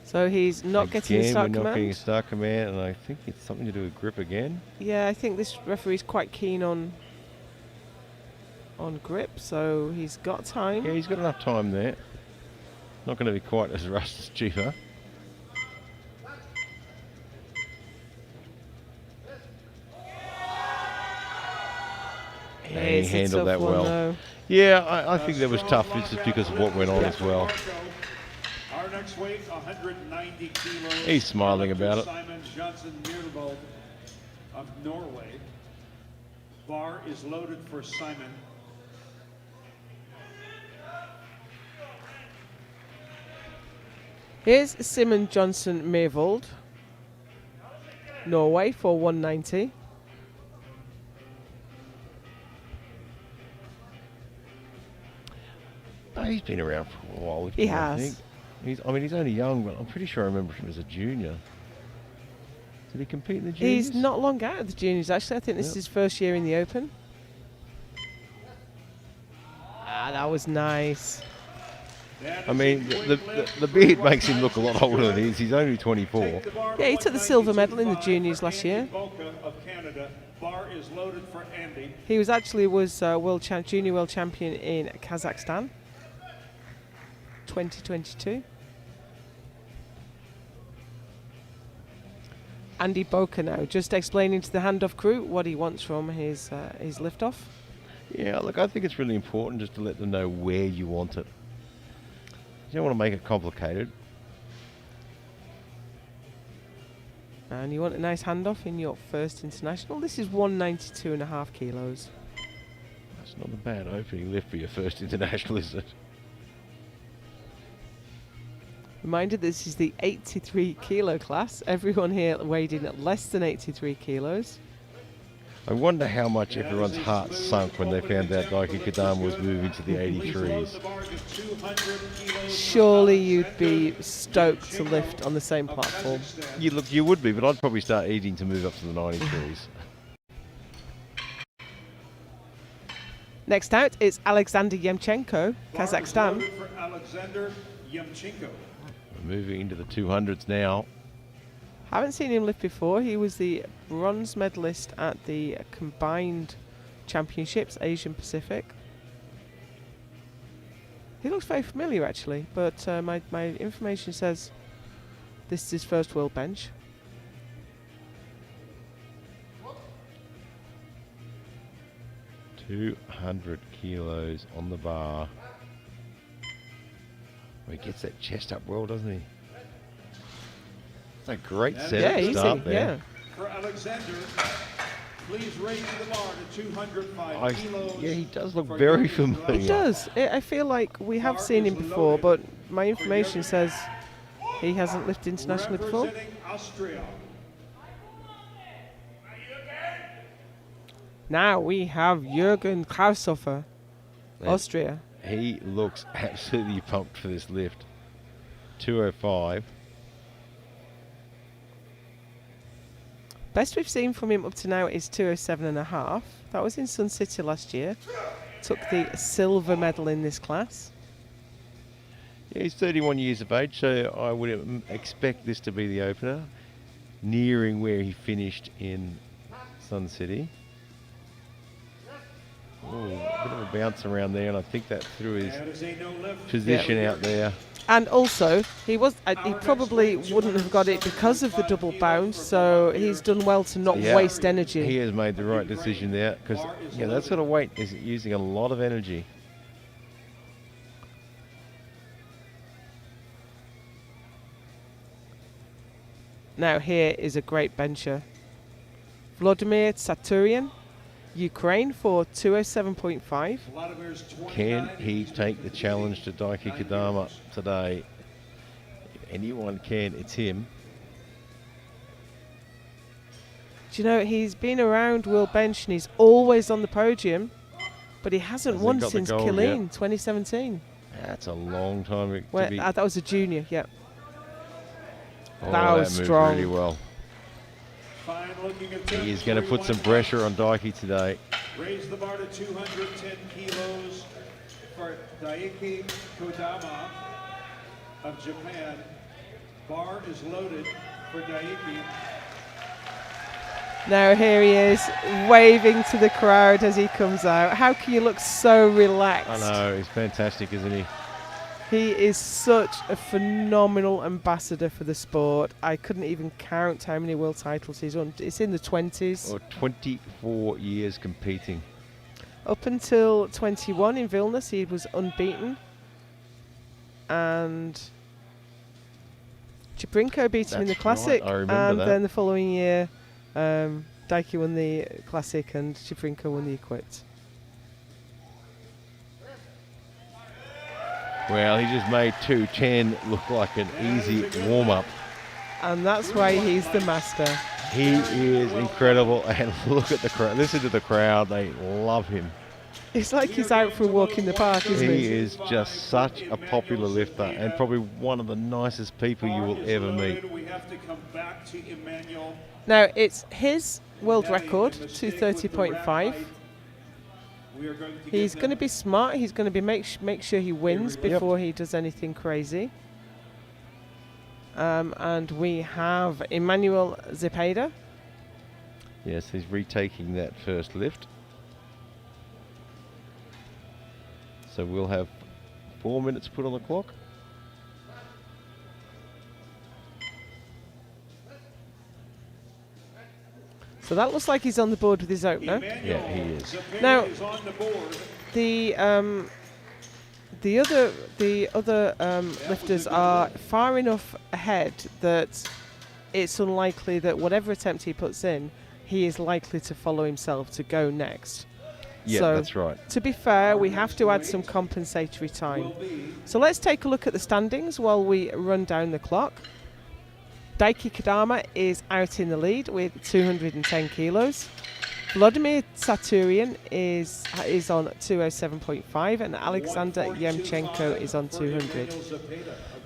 So he's not getting the start we're not getting a command. start command, and I think it's something to do with grip again. Yeah, I think this referee's quite keen on grip, so he's got time. Yeah, he's got enough time there. Not going to be quite as rushed as Chifa. Yeah, He it's a handled tough that one, well. though. Yeah, I think that was tough just because of what went on as well. Our next weight, 190 kilos. He's smiling about it. Simon Johnson Myhrvold of Norway. Bar is loaded for Simon. Here's Simon Johnson Myhrvold, Norway for 190. He's been around for a while. He I has. think. I mean, he's only young, but I'm pretty sure I remember him as a junior. Did he compete in the juniors? He's not long out of the juniors, actually. I think this is his first year in the Open. Ah, that was nice. I mean, the beard makes him look a lot older than he is. He's only 24. Yeah, he took the silver medal in the juniors last year. Bar is loaded for Andy. He was actually junior world champion in Kazakhstan, 2022. Andy Boker now, just explaining to the handoff crew what he wants from his liftoff. Yeah, look, I think it's really important just to let them know where you want it. You don't want to make it complicated. And you want a nice handoff in your first international. This is 192.5 kilos. That's not a bad opening lift for your first international, is it? Reminder, this is the 83 kilo class. Everyone here weighed in at less than 83 kilos. I wonder how much everyone's heart sunk when they found out Daiki Kadama was moving to the 83s. Surely you'd be stoked to lift on the same platform. You would be, but I'd probably start eating to move up to the 93s. Next out is Alexander Yemchenko, Kazakhstan. For Alexander Yemchenko. We're moving into the 200s now. Haven't seen him lift before. He was the bronze medalist at the combined championships, Asian Pacific. He looks very familiar actually, but my information says this is his first world bench. $200 kilos on the bar. He gets that chest up well, doesn't he? It's a great setup Yeah, start easy. there. Yeah. For Alexander, please raise the bar to 205 kilos. Yeah, he does look very familiar. He does. I feel like we have seen him before, but my information says he hasn't lifted internationally before. Representing Austria. Now we have Jürgen Kraushofer, Yeah. Austria. He looks absolutely pumped for this lift. 205. Best we've seen from him up to now is 207.5. That was in Sun City last year. Took the silver medal in this class. Yeah, he's 31 years of age, so I would expect this to be the opener, nearing where he finished in Sun City. Oh, a bit of a bounce around there, and I think that threw his That is a no lift. position out there. And also, he probably wouldn't have got it because of the double bounce, so he's done well to not Yeah. waste energy. He has made the right decision there, because that sort of weight is using a lot of energy. Now here is a great bencher. Vladimir Tsaturian, Ukraine for 207.5. Vladimir's Can 29. he take the challenge to Daiki Kadama today? If anyone can, it's him. Do you know, he's been around World Bench and he's always on the podium, but he hasn't Hasn't won got the since gold Killeen yet. 2017. That's a long time to Well, be. that was a junior, yeah. Oh, that was moves strong. really well. Fine looking attempt. He is going to put some pressure on Daiki today. Raise the bar to 210 kilos for Daiki Kodama of Japan. Bar is loaded for Daiki. Now here he is, waving to the crowd as he comes out. How can you look so relaxed? I know, he's fantastic, isn't he? He is such a phenomenal ambassador for the sport. I couldn't even count how many world titles he's won. It's in the 20s. Or 24 years competing. Up until 21 in Vilnius, he was unbeaten. And Chiprinko beat him in the That's Classic. right, I remember and that. then the following year, Daiki won the Classic and Chiprinko won the Equipped. Well, he just made 2:10 look like an easy warm-up. And that's why he's the master. He is incredible, and look at the crowd. Listen to the crowd; they love him. It's like he's out for a walk in the park, isn't He he? is just such a popular lifter, and probably one of the nicest people you will ever meet. We have to come back to Emmanuel. Now, it's his world record, 230.5. We are going to He's give going to him be smart. He's going to be make sure he wins before he does anything crazy. And we have Emmanuel Zepeda. Yes, he's retaking that first lift. So we'll have 4 minutes put on the clock. So that looks like he's on the board with his opener. Yeah, he is. Zepeda Now- is on the board. The other lifters are far enough ahead that it's unlikely that whatever attempt he puts in, he is likely to follow himself to go next. Yeah, So, that's right. To be fair, we have to add some compensatory time. So let's take a look at the standings while we run down the clock. Daiki Kodama is out in the lead with 210 kilos. Vladimir Saturian is on 207.5 and Alexander Yemchenko is on 200.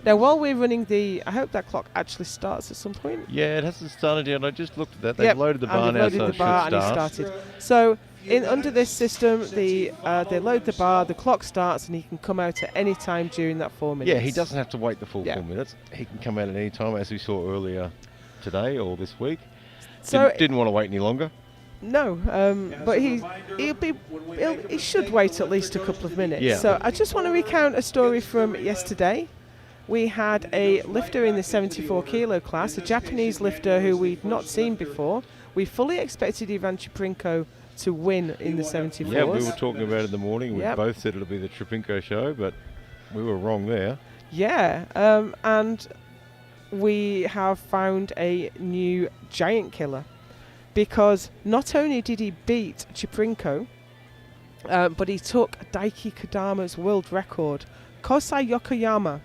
Now, while we're running I hope that clock actually starts at some point. Yeah, it hasn't started yet. I just looked at that. They've Yep, loaded the and bar they've now, loaded so the it bar should and start. it started. So under this system, they load the bar, the clock starts, and he can come out at any time during that 4 minutes. Yeah, he doesn't have to wait the full Yeah. 4 minutes. He can come out at any time, as we saw earlier today or this week. So Didn't want to wait any longer. no, but he should wait at least a couple of minutes. Yeah. So I just want to recount a story from yesterday. We had a lifter in the 74 kilo class, a Japanese lifter who we'd not seen before. We fully expected Ivan Chiprinko to win in the 74s. Yeah, we were talking about it in the morning. We Yep. both said it'll be the Tripinko show, but we were wrong there. Yeah, and we have found a new giant killer, because not only did he beat Chiprinko, but he took Daiki Kodama's world record. Kosai Yokoyama.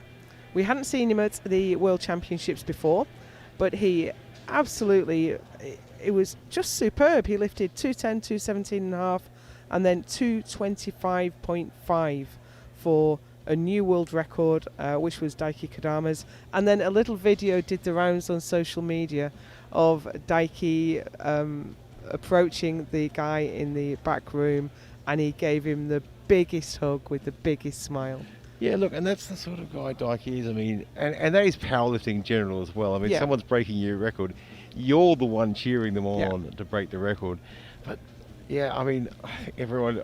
We hadn't seen him at the World Championships before, but he absolutely, it was just superb. He lifted 210, 217.5, and then 225.5 for a new world record, which was Daiki Kodama's. And then a little video did the rounds on social media of Daiki approaching the guy in the back room, and he gave him the biggest hug with the biggest smile. Yeah, look, and that's the sort of guy Daiki is. I mean, and that is powerlifting in general as well. I mean, Yeah. someone's breaking your record, you're the one cheering them on to break the record. But yeah, I mean, everyone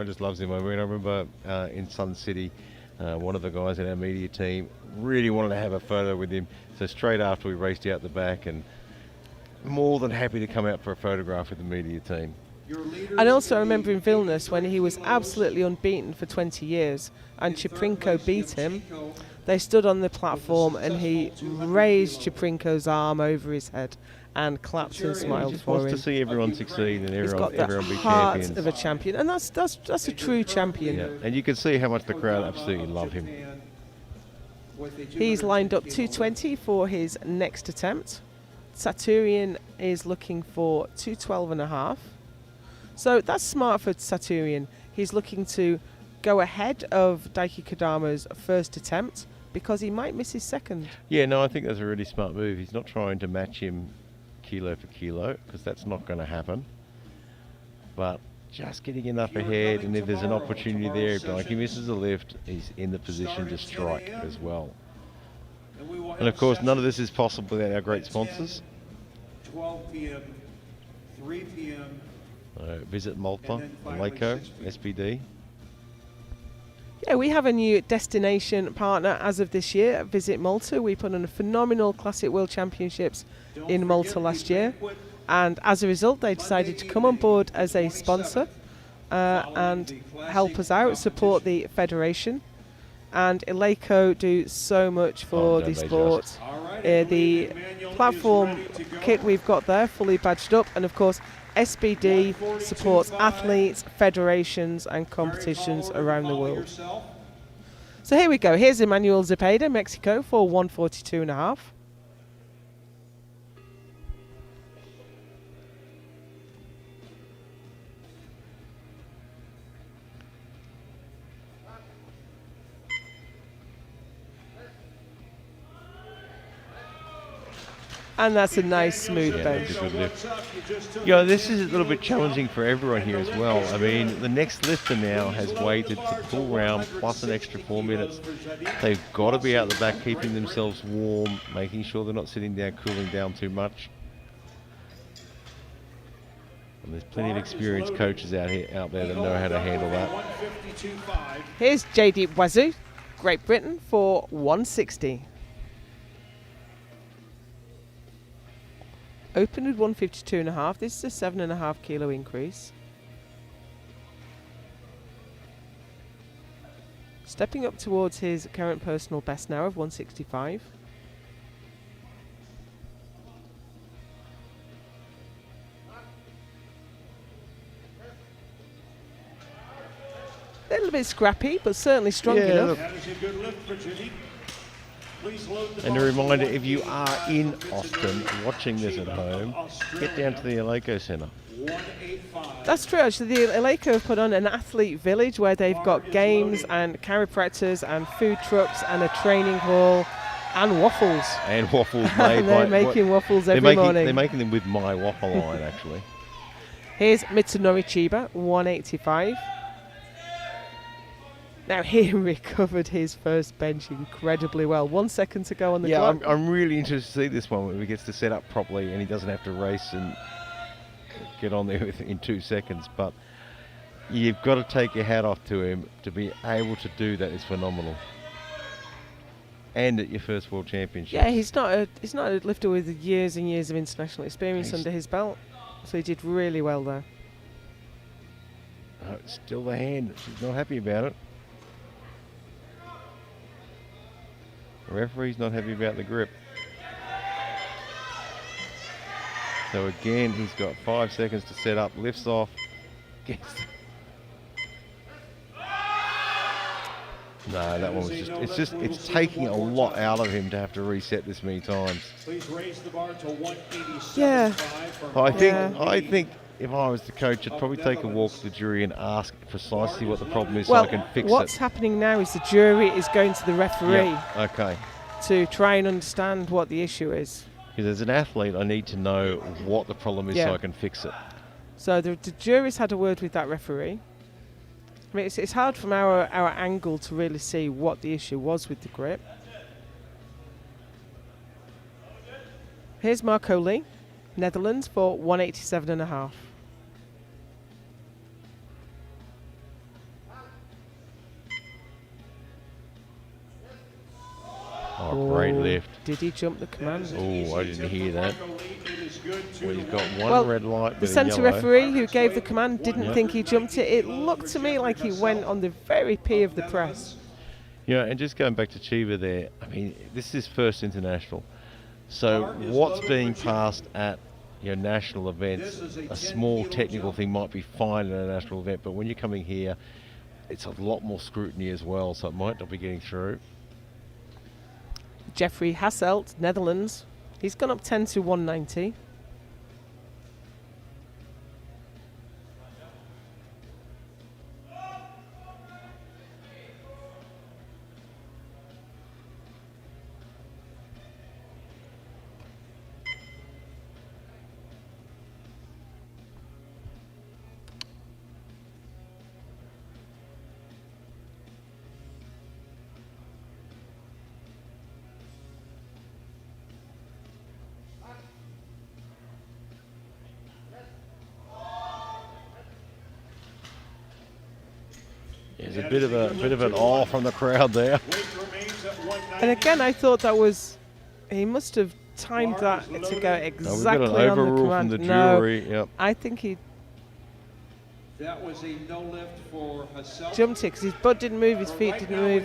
just loves him. I mean, I remember in Sun City, one of the guys in our media team really wanted to have a photo with him. So straight after we raced out the back, and more than happy to come out for a photograph with the media team. And also I remember in Vilnius when he was absolutely unbeaten for 20 years and Chiprinko beat him. They stood on the platform and he raised Chiprinko's arm over his head and clapped and He smiled just for wants him. to see everyone succeed and He's got everyone the be heart champions. of a champion, and that's a true champion. Yeah, and you can see how much the crowd absolutely love him. He's lined up 220 for his next attempt. Saturian is looking for 212.5. So that's smart for Saturian. He's looking to go ahead of Daiki Kodama's first attempt because he might miss his second. Yeah, no, I think that's a really smart move. He's not trying to match him kilo for kilo because that's not going to happen. But just getting enough ahead, and if there's an opportunity there, if Daiki misses a lift, he's in the position to strike as well. And of course, none of this is possible without our great sponsors. 12 p.m., 3 p.m. Visit Malta, Waco, SPD. Yeah, we have a new destination partner as of this year, Visit Malta. We put on a phenomenal Classic World Championships in Malta last year. And as a result, they decided to come on board as a sponsor and help us out, support the federation. And Eleiko do so much for the sport. The platform kit we've got there, fully badged up. And of course, SBD supports athletes, federations and competitions around the world. So here we go. Here's Emmanuel Zepeda, Mexico, for 142.5. And that's a nice smooth bench. That's a good lift. Yeah, this is a little bit challenging for everyone here as well. I mean, the next lifter now has waited for the full round plus an extra 4 minutes. They've got to be out the back, keeping themselves warm, making sure they're not sitting down, cooling down too much. And there's plenty of experienced coaches out there that know how to handle that. Here's JD Wazoo, Great Britain, for 160. Opened with 152.5. This is a 7.5 kilo increase. Stepping up towards his current personal best now of 165. A little bit scrappy, but certainly strong enough. That is a good lift for Jimmy. And a reminder, if you are in Austin watching this at home, get down to the Eleiko Centre. That's true, actually. The Eleiko have put on an athlete village where they've got games and chiropractors and food trucks and a training hall and waffles. And waffles made. They're making waffles every morning. They're making them with my waffle line, actually. Here's Mitsunori Chiba, 185. Now he recovered his first bench incredibly well. 1 second to go on the clock. Yeah, I'm really interested to see this one when he gets to set up properly and he doesn't have to race and get on there in 2 seconds. But you've got to take your hat off to him. To be able to do that is phenomenal. And at your first World Championship. Yeah, he's not a lifter with years and years of international experience under his belt. So he did really well there. Oh, it's still the hand. She's not happy about it. The referee's not happy about the grip. So again, he's got 5 seconds to set up, lifts off. No, that one was it's taking a lot out of him to have to reset this many times. Please raise the bar to 187. Yeah. I think if I was the coach, I'd probably take a walk to the jury and ask precisely what the problem is so I can fix it. What's happening now is the jury is going to the referee okay. to try and understand what the issue is. Because as an athlete, I need to know what the problem is so I can fix it. So the jury's had a word with that referee. I mean, it's hard from our angle to really see what the issue was with the grip. Here's Marco Lee, Netherlands, for 187.5. Oh, great lift. Did he jump the command? Oh, I didn't hear that. Well, he's got one red light. The centre referee who gave the command didn't think he jumped it. It looked to me like he went on the very P of the press. Yeah, and just going back to Chiba there, I mean, this is his first international. So what's being passed at national events, a small technical thing might be fine at a national event, but when you're coming here, it's a lot more scrutiny as well, so it might not be getting through. Jeffrey Hasselt, Netherlands. He's gone up 10 to 190. a bit of an awe from the crowd there. Weight remains at 190. And again, I thought that was, he must have timed that to go Oh, we've got exactly an on the overrule command. from the No, jury. Yep. I think he That was a no lift for Hassel. jumped it because his butt didn't move, his feet didn't move.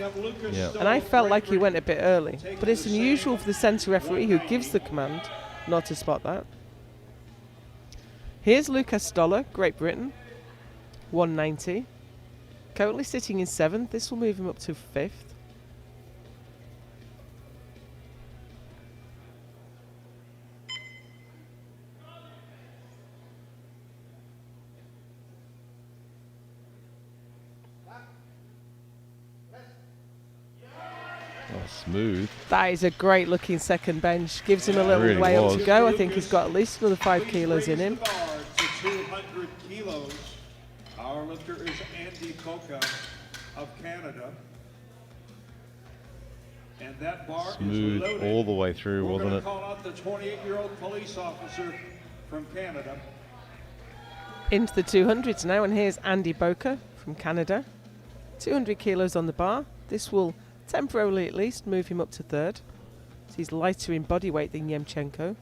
Yeah. And I felt like he went a bit early. But it's unusual for the centre referee who gives the command not to spot that. Here's Lucas Stoller, Great Britain, 190. Currently sitting in 7th. This will move him up to 5th. Oh, smooth. That is a great looking second bench. Gives him a little Really way up was. to go. I think he's got at least another 5 kilos in him. To 200 kilos. Our lifter is Andy Boca of Canada. And that bar Smooth is loaded. all the way through, We're wasn't gonna it? call out the 28-year-old police officer from Canada. Into the 200s now, and here's Andy Boca from Canada. 200 kilos on the bar. This will temporarily at least move him up to 3rd. So he's lighter in body weight than Yemchenko.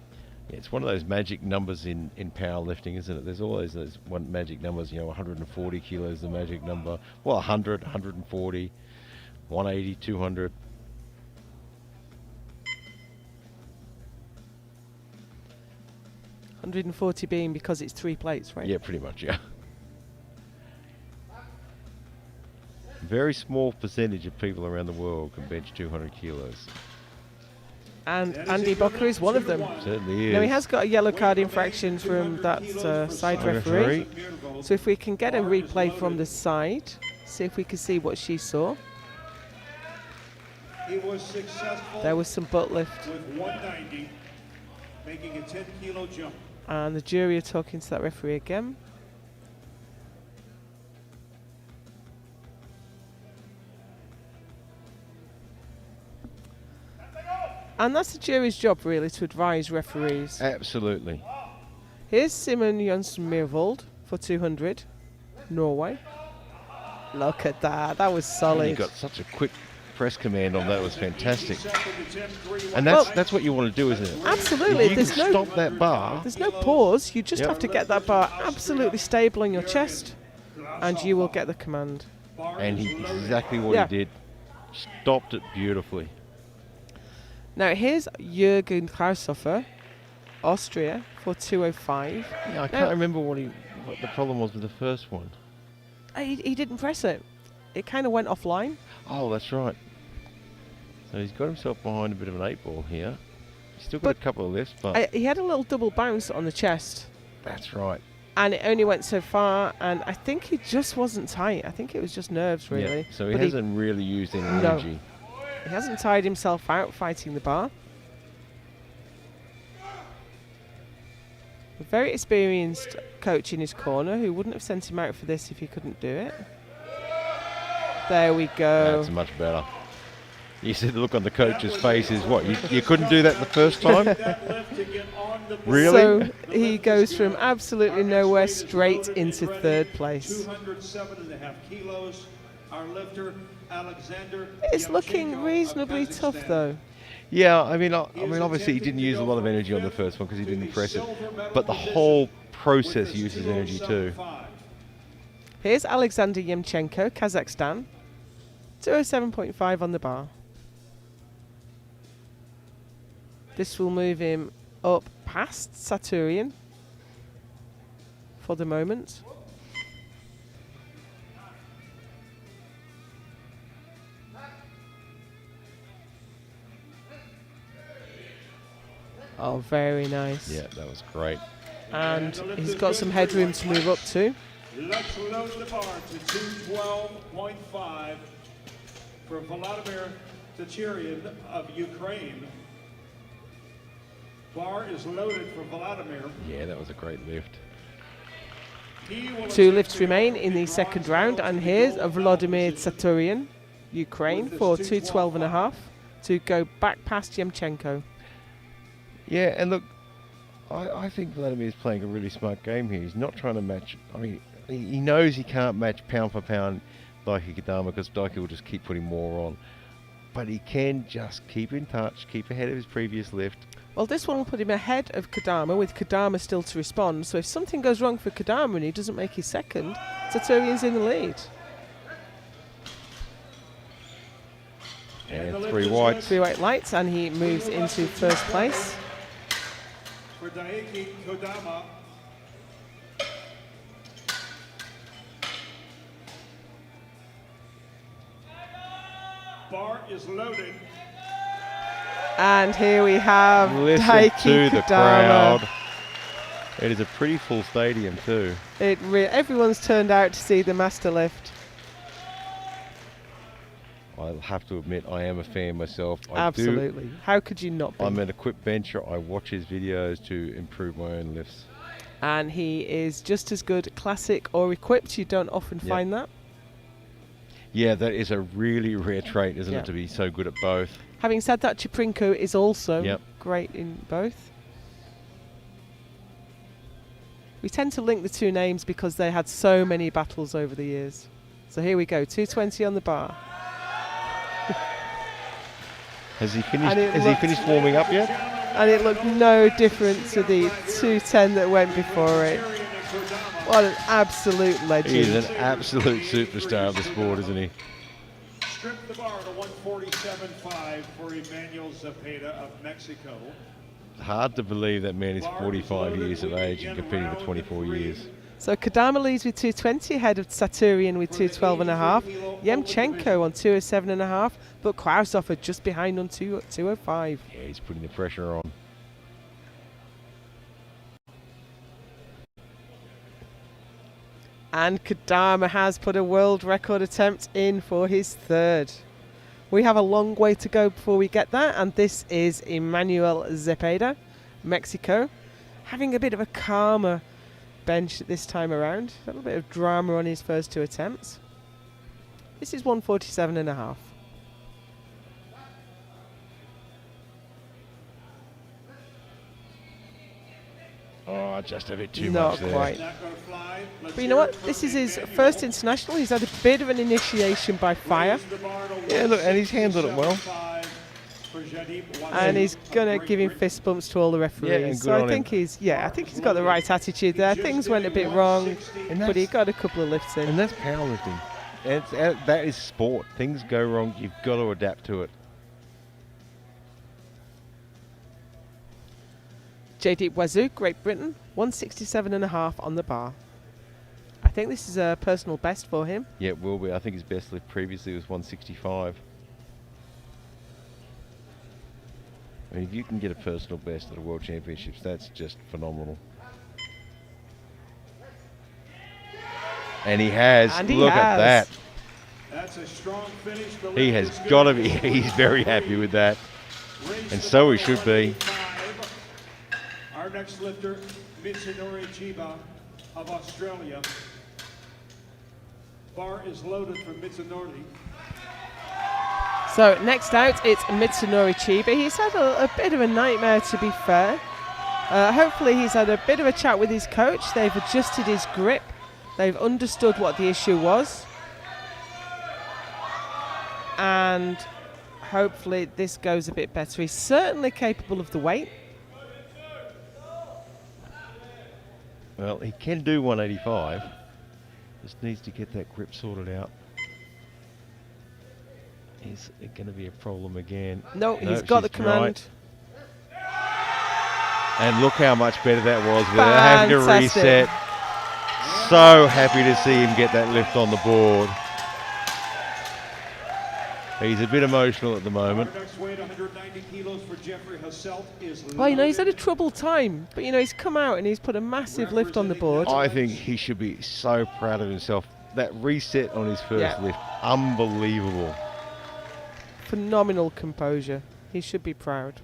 Yeah, it's one of those magic numbers in powerlifting, isn't it? There's always those one magic numbers, 140 kilos the magic number. Well, 100, 140, 180, 200. $140 being because it's 3 plates, right? Yeah, pretty much, yeah. Very small percentage of people around the world can bench 200 kilos. And That is Andy a good Boca is one of them. 2-1. Certainly is. Now he has got a yellow card infraction from that side referee. So if we can get a replay from the side, see if we can see what she saw. He was successful There was some butt lift, with 190, making a 10-kilo jump. and the jury are talking to that referee again. And that's the jury's job, really, to advise referees. Absolutely. Here's Simon Jonsson Mirvold for 200, Norway. Look at that, that was And solid. you got such a quick press command on that. Was fantastic. Second attempt, 3-1. And that's what you want to do, isn't it? Absolutely, If you there's can no stop that bar. There's no pause. You just Yep. have to get that bar absolutely stable on your chest, and you will get the command. Bar And is he loaded. exactly what Yeah. he did. Stopped it beautifully. Now here's Jürgen Kraushofer, Austria, for 205. Yeah, I can't remember what the problem was with the first one. He didn't press it. It kind of went offline. Oh, that's right. So he's got himself behind a bit of an 8-ball here. He's still got a couple of lifts, but He had a little double bounce on the chest, that's right. and it only went so far. And I think he just wasn't tight. I think it was just nerves, really. Yeah. So he But hasn't really used any No. energy. He hasn't tired himself out fighting the bar. A very experienced coach in his corner who wouldn't have sent him out for this if he couldn't do it. There we go. That's much better. You see the look on the coach's face is what? You couldn't do that the first time? That lift to get on the board. Really? So he goes from absolutely nowhere straight into 3rd place. 207.5 kilos. Our lifter, Alexander. It's looking Yevchenko of reasonably tough Kazakhstan. though. Yeah, I mean, obviously he didn't use a lot of energy on the first one because he didn't press it. But the whole process uses energy too. Here's Alexander Yemchenko, Kazakhstan. 207.5 on the bar. This will move him up past Saturian for the moment. Oh, very nice. Yeah, that was great. And he's got some headroom to move up to. Let's load the bar to 212.5 for Volodymyr Tachirian of Ukraine. Bar is loaded for Volodymyr. Yeah, that was a great lift. He will 2 attempt lifts to remain get in the bronze second round, medal and to the here's gold Volodymyr position. Tsaturian, Ukraine, for 212.5 to go back past Yemchenko. Yeah, and look, I think Vladimir is playing a really smart game here. He's not trying to match. I mean, he knows he can't match pound for pound Daiki Kadama because Daiki will just keep putting more on. But he can just keep in touch, keep ahead of his previous lift. Well, this one will put him ahead of Kadama, with Kadama still to respond. So if something goes wrong for Kadama and he doesn't make his second, Sartorian's in the lead. And 3 whites. 3 white lights, and he moves into first place. For Daiki Kodama. Bar is loaded. And here we have Listen Daiki to the Kodama. crowd. It is a pretty full stadium too. Everyone's turned out to see the master lift. I'll have to admit, I am a fan myself. Absolutely. How could you not be? I'm an equipped bencher. I watch his videos to improve my own lifts. And he is just as good classic or equipped. You don't often find that. Yeah, that is a really rare trait, isn't Yeah. it, to be so good at both. Having said that, Chiprinko is also Yep. great in both. We tend to link the two names because they had so many battles over the years. So here we go, 220 on the bar. Has he And it finished? Has he finished warming up yet? And it looked no different to the 210 that went before it. What an absolute legend. He's an absolute superstar of the sport, isn't he? Strip the bar to 147.5 for Emmanuel Zepeda of Mexico. Hard to believe that man is 45 years of age and competing for 24 years. So Kadama leads with 220 ahead of Saturian with 212.5. Yemchenko on 207.5, but Kraushofer just behind on 205. Yeah, he's putting the pressure on. And Kadama has put a world record attempt in for his third. We have a long way to go before we get that, and this is Emmanuel Zepeda, Mexico, having a bit of a calmer bench this time around. A little bit of drama on his first 2 attempts. This is 147.5. Oh, just a bit too Not much there. quite. Not gonna fly. Let's But you know hear what? it from This is his Emmanuel. first international. He's had a bit of an initiation by fire, Raise the bar to Yeah, look, and he's handled it well. 167.5 for Jadip and he's Wazoo gonna of give him Great fist bumps to all the referees. and So good I on think him. I think he's got the right attitude there. Things went a bit wrong, And but he that's- got a couple of lifts in. And that's powerlifting. That is sport. Things go wrong, you've got to adapt to it. Jadip Wazoo, Great Britain, 167.5 on the bar. I think this is a personal best for him. Yeah, it will be. I think his best lift previously was 165. I mean, if you can get a personal best at a World Championships, that's just phenomenal. And he has. And he Look has. at that. That's a strong finish. The He lift has is good. got to be. He's very happy with that. Raise And the so bar he to should be. 185. Our next lifter, Mitsunori Chiba of Australia. Bar is loaded for Mitsunori. So next out, it's Mitsunori Chiba. He's had a bit of a nightmare, to be fair. Hopefully he's had a bit of a chat with his coach. They've adjusted his grip. They've understood what the issue was. And hopefully this goes a bit better. He's certainly capable of the weight. Well, he can do 185. Just needs to get that grip sorted out. Is it going to be a problem again? No, he's got the she's command. right. And look how much better that was without having to Fantastic. reset. So happy to see him get that lift on the board. He's a bit emotional at the moment. Our next weight, 190 kilos for Jeffrey Hasselt, is Well, he's had a loaded. troubled time, but he's come out and he's put a massive lift on the board. I think he should be so proud of himself. That reset on his first Yeah. lift, unbelievable. Phenomenal composure. He should be proud.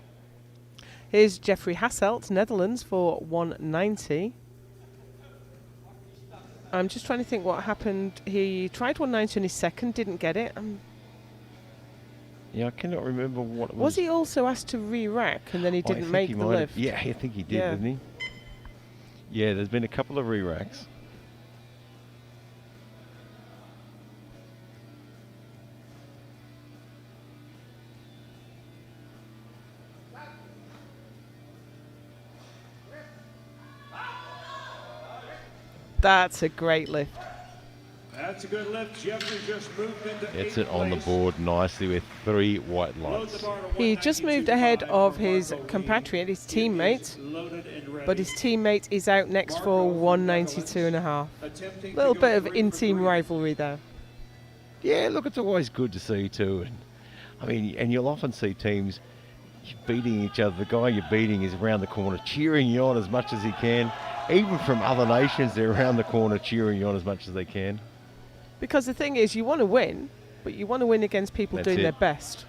Here's Jeffrey Hasselt, Netherlands, for 190. I'm just trying to think what happened. He tried 190 on his second, didn't get it. Yeah, I cannot remember what it was. Was he also asked to re-rack and then he I didn't think make he the might have- lift? Yeah, I think he did, Yeah. didn't he? Yeah, there's been a couple of re-racks. That's a great lift. That's a good lift. Jeffrey just moved into Gets eighth it on the place. board nicely with 3 white Load the lights. bar to He just moved ahead 192.5 of for his Marco compatriot, his King. He is teammate, loaded and ready. but his teammate is out next Marco for from 192 and a half. Attempting Little to go bit of 3 for in-team 3. rivalry there. Yeah, look, it's always good to see too. And I mean, and you'll often see teams beating each other. The guy you're beating is around the corner, cheering you on as much as he can. Even from other nations, they're around the corner cheering you on as much as they can. Because the thing is, you want to win, but you want to win against people That's doing it. their best.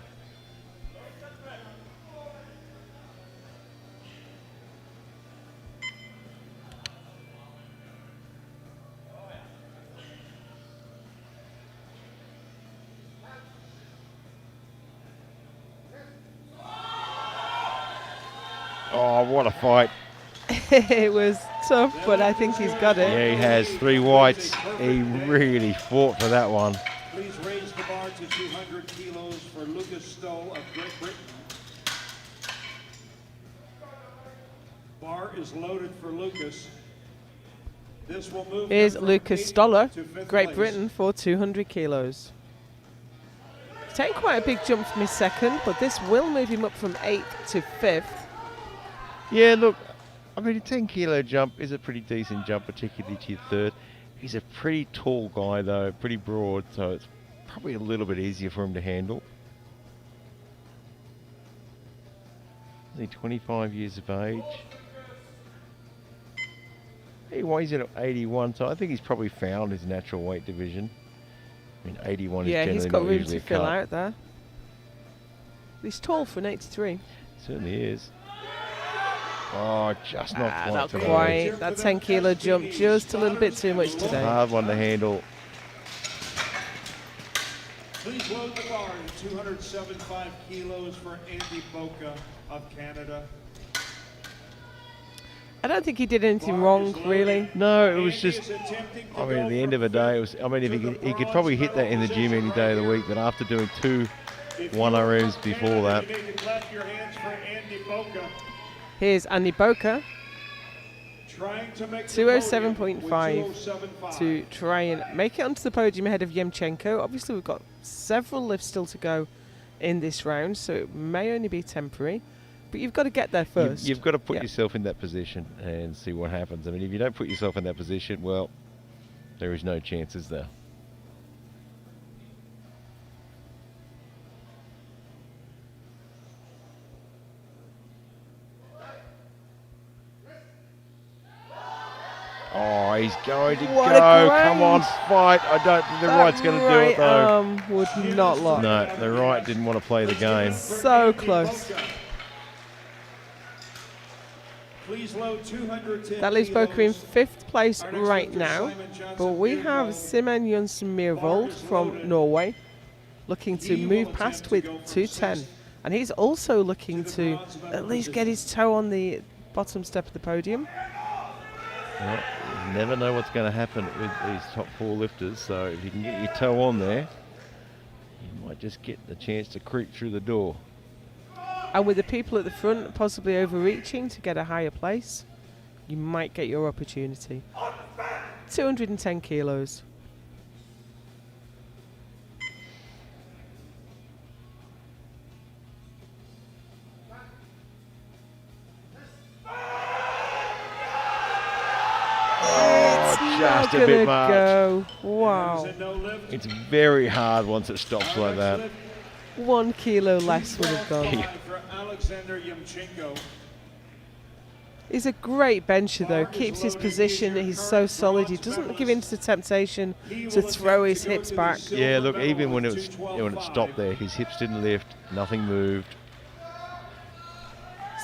Oh, what a fight. It was tough, but I think he's got it. Yeah, he has 3 whites. He really fought for that one. Please raise the bar to 200 kilos for Lucas Stoll of Great Britain. Bar is loaded for Lucas. This will move Here's him from Lucas 8th Stoller, to 5th Great place. Britain, for 200 kilos. He's taken quite a big jump from his second, but this will move him up from 8th to 5th. Yeah, look, I mean, a 10-kilo jump is a pretty decent jump, particularly to your third. He's a pretty tall guy, though, pretty broad, so it's probably a little bit easier for him to handle. Only 25 years of age. He weighs in at 81, so I think he's probably found his natural weight division. I mean, 81 is Yeah, generally he's got not room usually to a fill cut. out there. He's tall for an 83. Certainly is. Oh, just not quite Not today. quite. That 10-kilo jump just a little bit too much today. Hard one to handle. Please load the bar to 275 kilos for Andy Boca of Canada. I don't think he did anything wrong, really. No, it was Andy just, is attempting to I mean, go at the end from of the day, it fifth was, I mean, if to he the could probably hit that in the gym any day of the week, but after doing 2 If 1RMs you before Canada, that. you need to clap your hands for Andy Boca, Here's Andy Boca trying to make the 207.5 podium with 207.5. to try and make it onto the podium ahead of Yemchenko. Obviously, we've got several lifts still to go in this round, so it may only be temporary. But you've got to get there first. You've got to put Yeah. yourself in that position and see what happens. I mean, if you don't put yourself in that position, well, there is no chances there. Oh, he's going to What a go. great- Come on, fight. I don't think the That right's going to do right it, though. arm would not lock. No, the right didn't want to play the game. So close. Please load 210 That leaves Boca in kilos. 5th place Our next right lifter, now. Simon Johnson But we have Bjørnvold. Simen Jonsson Myhrvold from Norway looking to He will move attempt past to with go from 210. sixth And he's also looking to the to bronze medal at least get position. his toe on the bottom step of the podium. Well, you never know what's going to happen with these top 4 lifters, so if you can get your toe on there, you might just get the chance to creep through the door. And with the people at the front possibly overreaching to get a higher place, you might get your opportunity. 210 kilos. Just a Not bit gonna much. go. Wow. There's a no lift. It's very hard once it stops Our like next that. lift, 1 kilo less would have gone. qualified for Alexander Yemchenko. He's a great bencher though, keeps his position, he's so solid, he doesn't give in to the temptation to throw his hips back. Yeah, look, even when it stopped there, his hips didn't lift, nothing moved.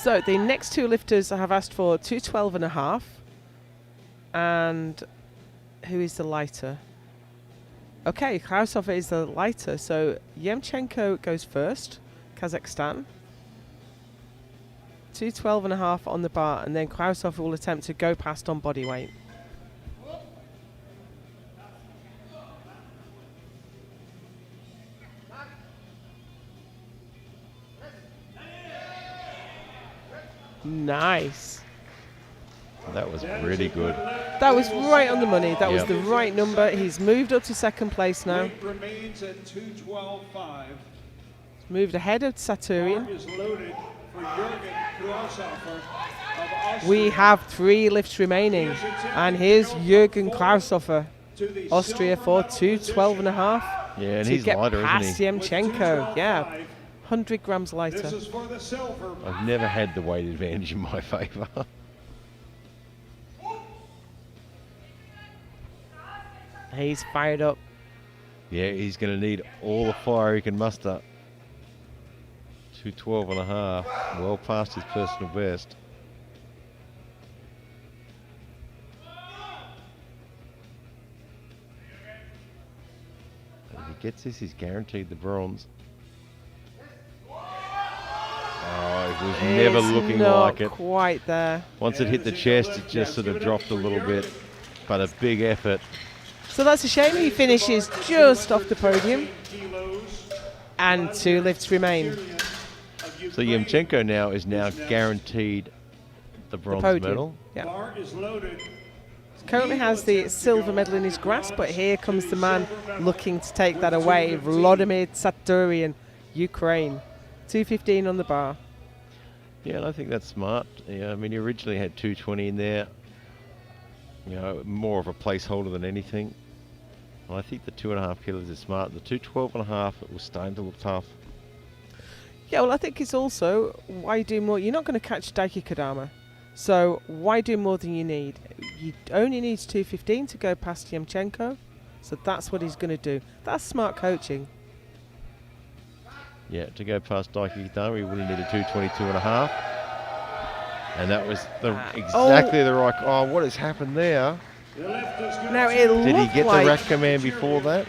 So the next 2 lifters have asked for 212 and a half. And who is the lighter? Okay, Krausov is the lighter, so Yemchenko goes first, Kazakhstan. 212 and a half on the bar, and then Krausov will attempt to go past on body weight. Nice. That was really good. That was right on the money. That was Yep. the right number. He's moved up to second place now. Weight remains at 212.5. Moved ahead of Bar Saturian. is loaded for Jürgen Klaushofer of Austria. We have 3 lifts remaining. And here's Jürgen Klaushofer, to the Austria for 212.5. Yeah, and To he's get lighter, past isn't he? Yemchenko. Yeah, 212.5. 100 grams This lighter. is for the silver. I've never had the weight advantage in my favour. He's fired up. Yeah, he's going to need all the fire he can muster. 212.5, well past his personal best. If he gets this, he's guaranteed the bronze. Oh, it was never It's looking not like it. quite there. Once it hit the chest, it just sort of dropped a little bit. But a big effort. So that's a shame. He finishes just off the podium. Kilos. And 2 lifts remain. So Yemchenko now is guaranteed the bronze podium. medal. Yeah. Bar is loaded. Currently has the silver medal in his grasp, but here comes the man looking to take that away. Vladimir Tsaturian, Ukraine. 215 on the bar. Yeah, and I think that's smart. Yeah, I mean, he originally had 220 in there. You know, more of a placeholder than anything. And I think the 2.5 kilos is smart. The 212.5, it was starting to look tough. Yeah, well, I think it's also, why do more? You're not going to catch Daiki Kodama. So why do more than you need? You only need 215 to go past Yemchenko. So that's what he's going to do. That's smart coaching. Yeah, to go past Daiki Kitami, he would have needed 222.5. And that was exactly the right. Oh, what has happened there? The lift is good. Now it Did he looked get like, the rack command before that?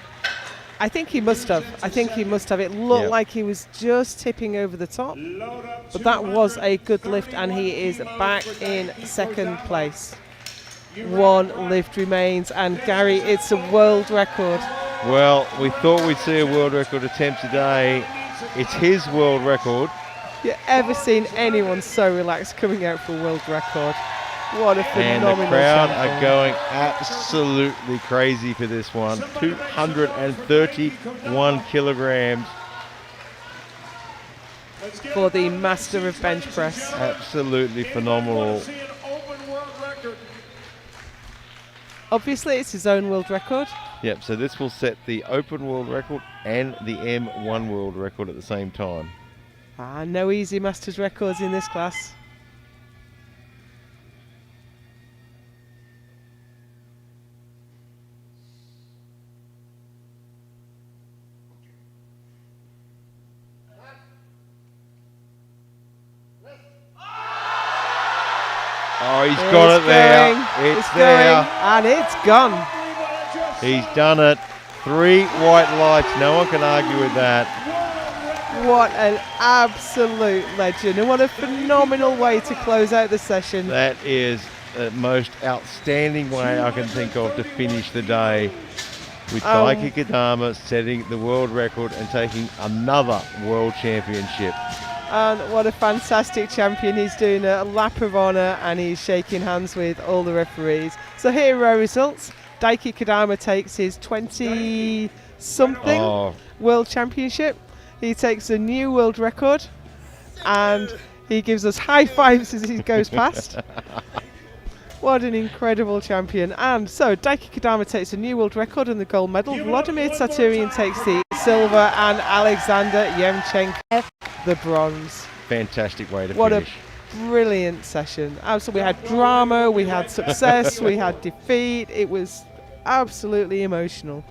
I think he must have. I think he must have. It looked Yeah. like he was just tipping over the top. Load up But that was a good lift, and he is back in second place. 1 lift remains, and Gary, it's a world record. Well, we thought we'd see a world record attempt today. It's his world record. You ever seen anyone so relaxed coming out for a world record? What a And phenomenal the crowd champion. are going absolutely crazy for this one. 231 kilograms. Let's get For it the done. master of bench press. Absolutely Anyone phenomenal. wanna see an open world record? Obviously, it's his own world record. Yep, so this will set the open world record and the M1 world record at the same time. No easy masters records in this class. Oh, he's got it there. It's there. going, and it's gone. He's done it. 3 white lights. No one can argue with that. What an absolute legend, and what a phenomenal way to close out the session. That is the most outstanding way I can think of to finish the day, with Daiki Kodama setting the world record and taking another world championship. And what a fantastic champion. He's doing a lap of honour and he's shaking hands with all the referees. So here are our results. Daiki Kodama takes his 20-something world championship. He takes a new world record and he gives us high fives as he goes past. What an incredible champion. And so Daiki Kodama takes a new world record and the gold medal. Vladimir Tsaturian takes the silver, and Alexander Yemchenko the bronze. Fantastic way to What finish. a brilliant session. Absolutely, we had drama, we had success, we had defeat. It was absolutely emotional.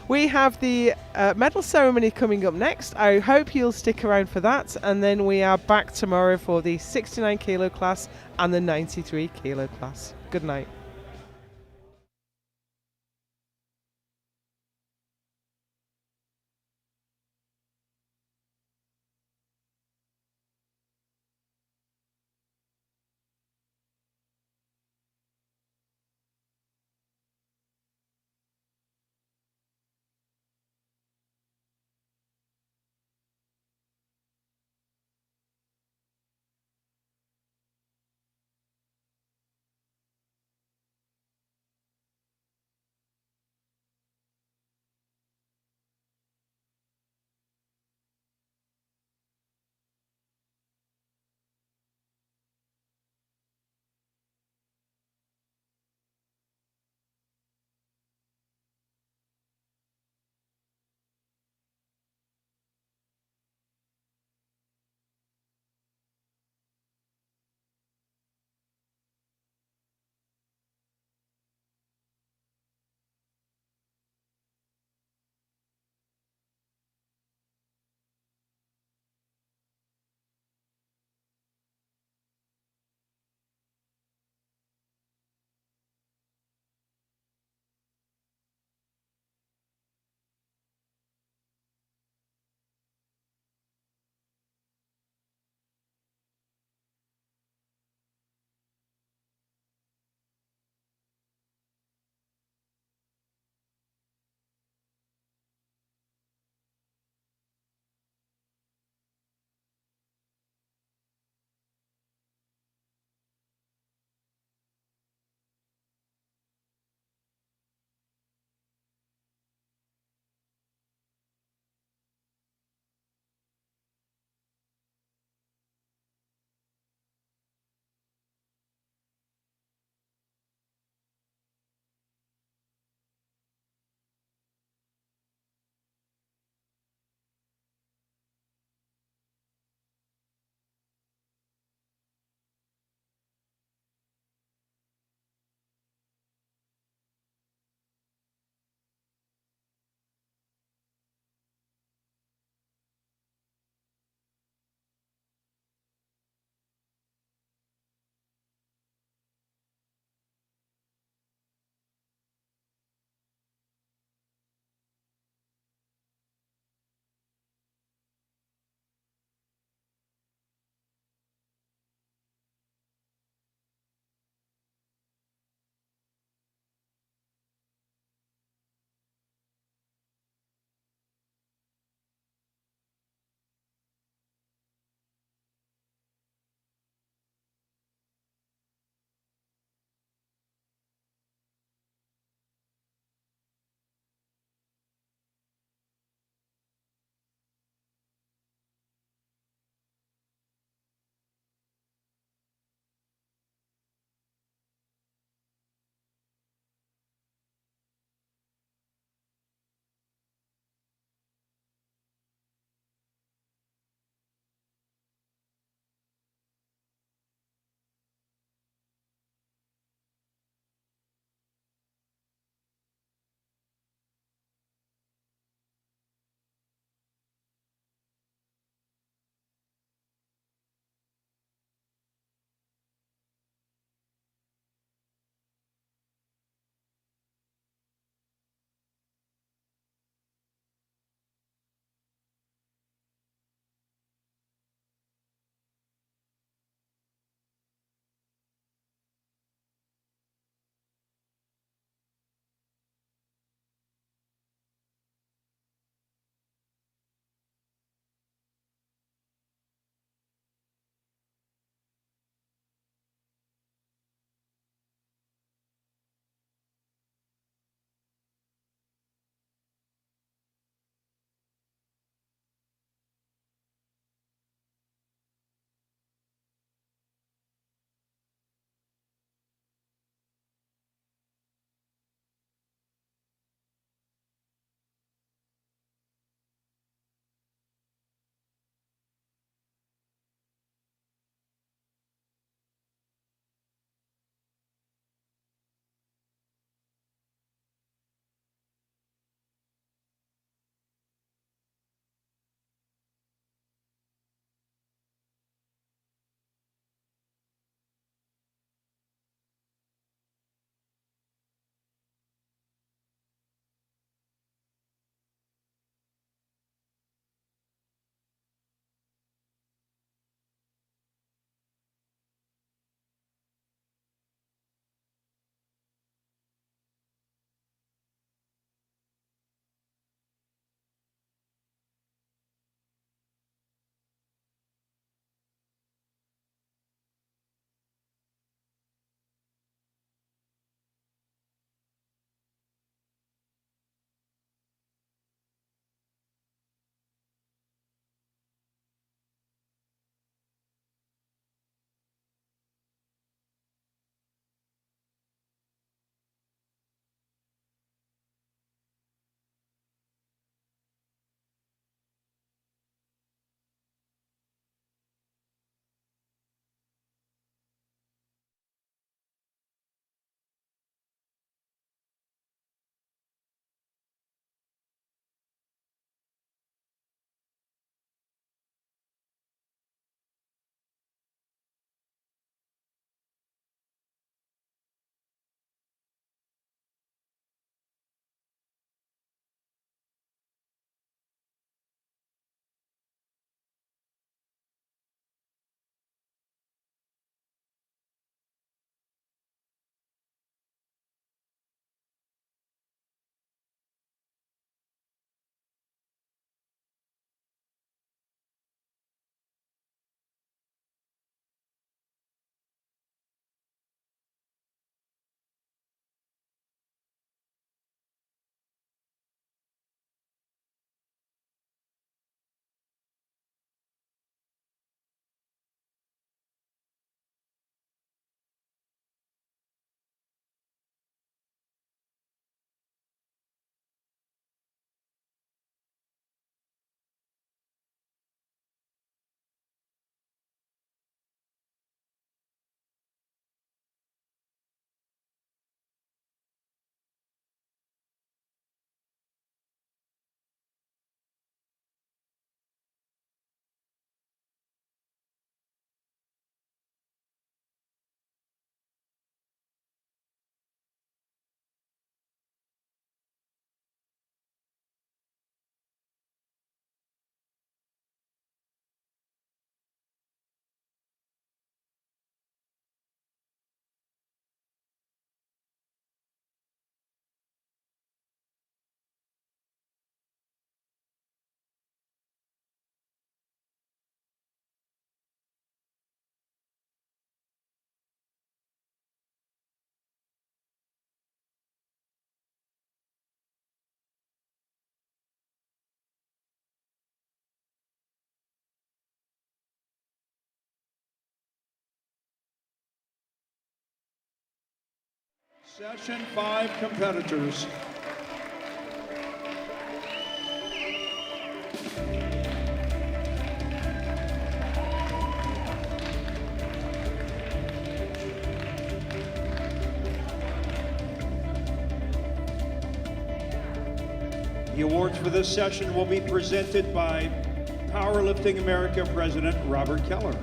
We have the medal ceremony coming up next. I hope you'll stick around for that. And then we are back tomorrow for the 69 kilo class and the 93 kilo class. Good night. Session 5 competitors. The awards for this session will be presented by Powerlifting America President Robert Keller.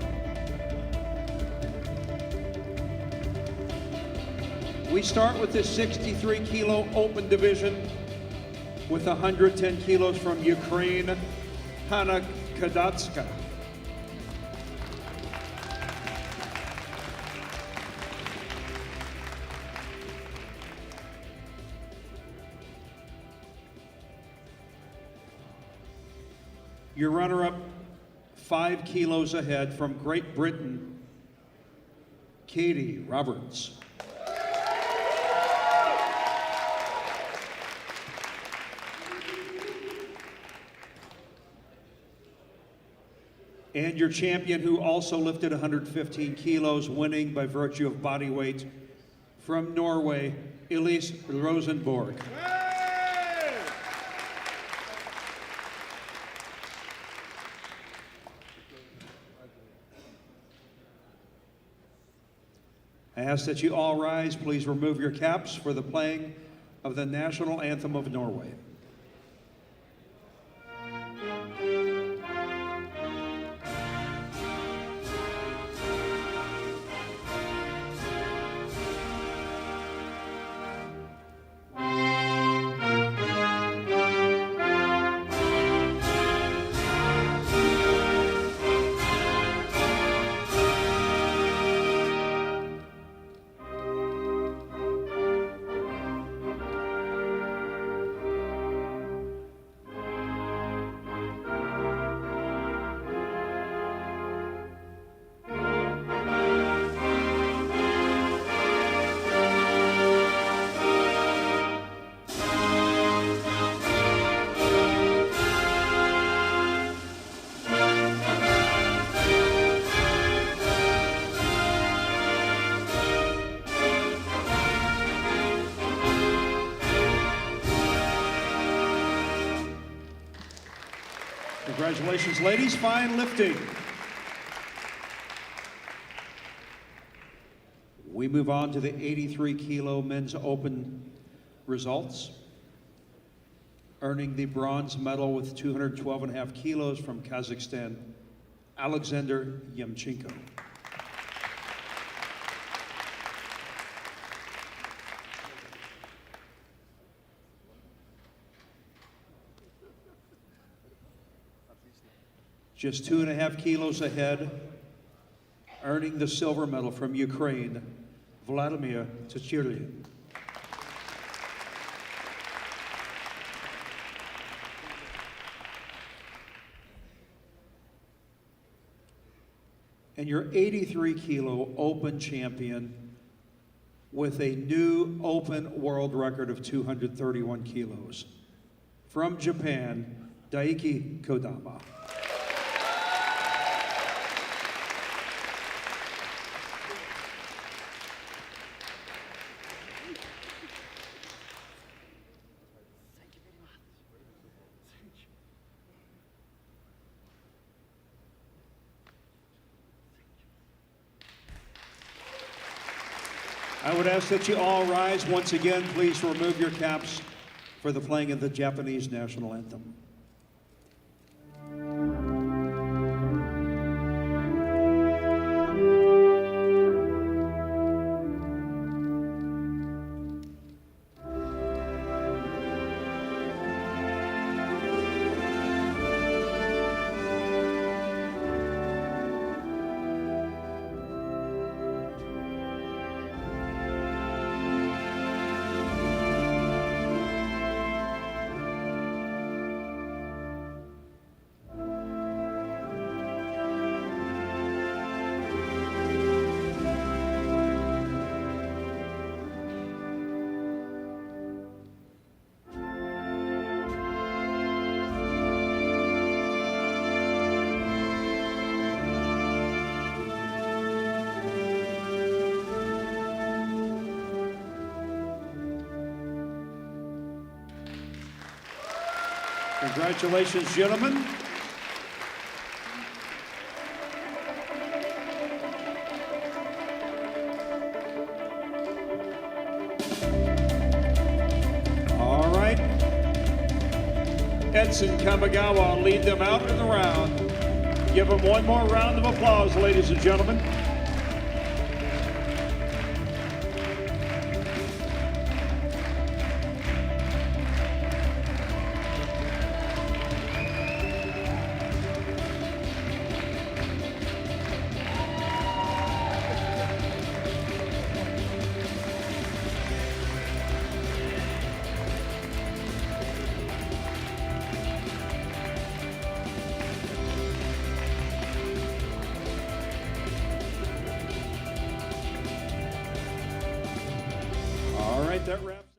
We start with the 63 kilo open division with 110 kilos from Ukraine, Hanna Kadatska. Your runner-up, 5 kilos ahead from Great Britain, Katie Roberts. And your champion, who also lifted 115 kilos, winning by virtue of body weight, from Norway, Elise Rosenborg. I ask that you all rise. Please remove your caps for the playing of the national anthem of Norway. Congratulations, ladies. Fine lifting. We move on to the 83 kilo men's open results. Earning the bronze medal with 212.5 kilos from Kazakhstan, Alexander Yemchenko. Just 2.5 kilos ahead, earning the silver medal from Ukraine, Vladimir Tchirlin. And your 83 kilo open champion with a new open world record of 231 kilos. From Japan, Daiki Kodama. I would ask that you all rise once again. Please remove your caps for the playing of the Japanese national anthem. Congratulations, gentlemen. All right. Edson Kamigawa will lead them out in the round. Give them one more round of applause, ladies and gentlemen. All right, that wraps.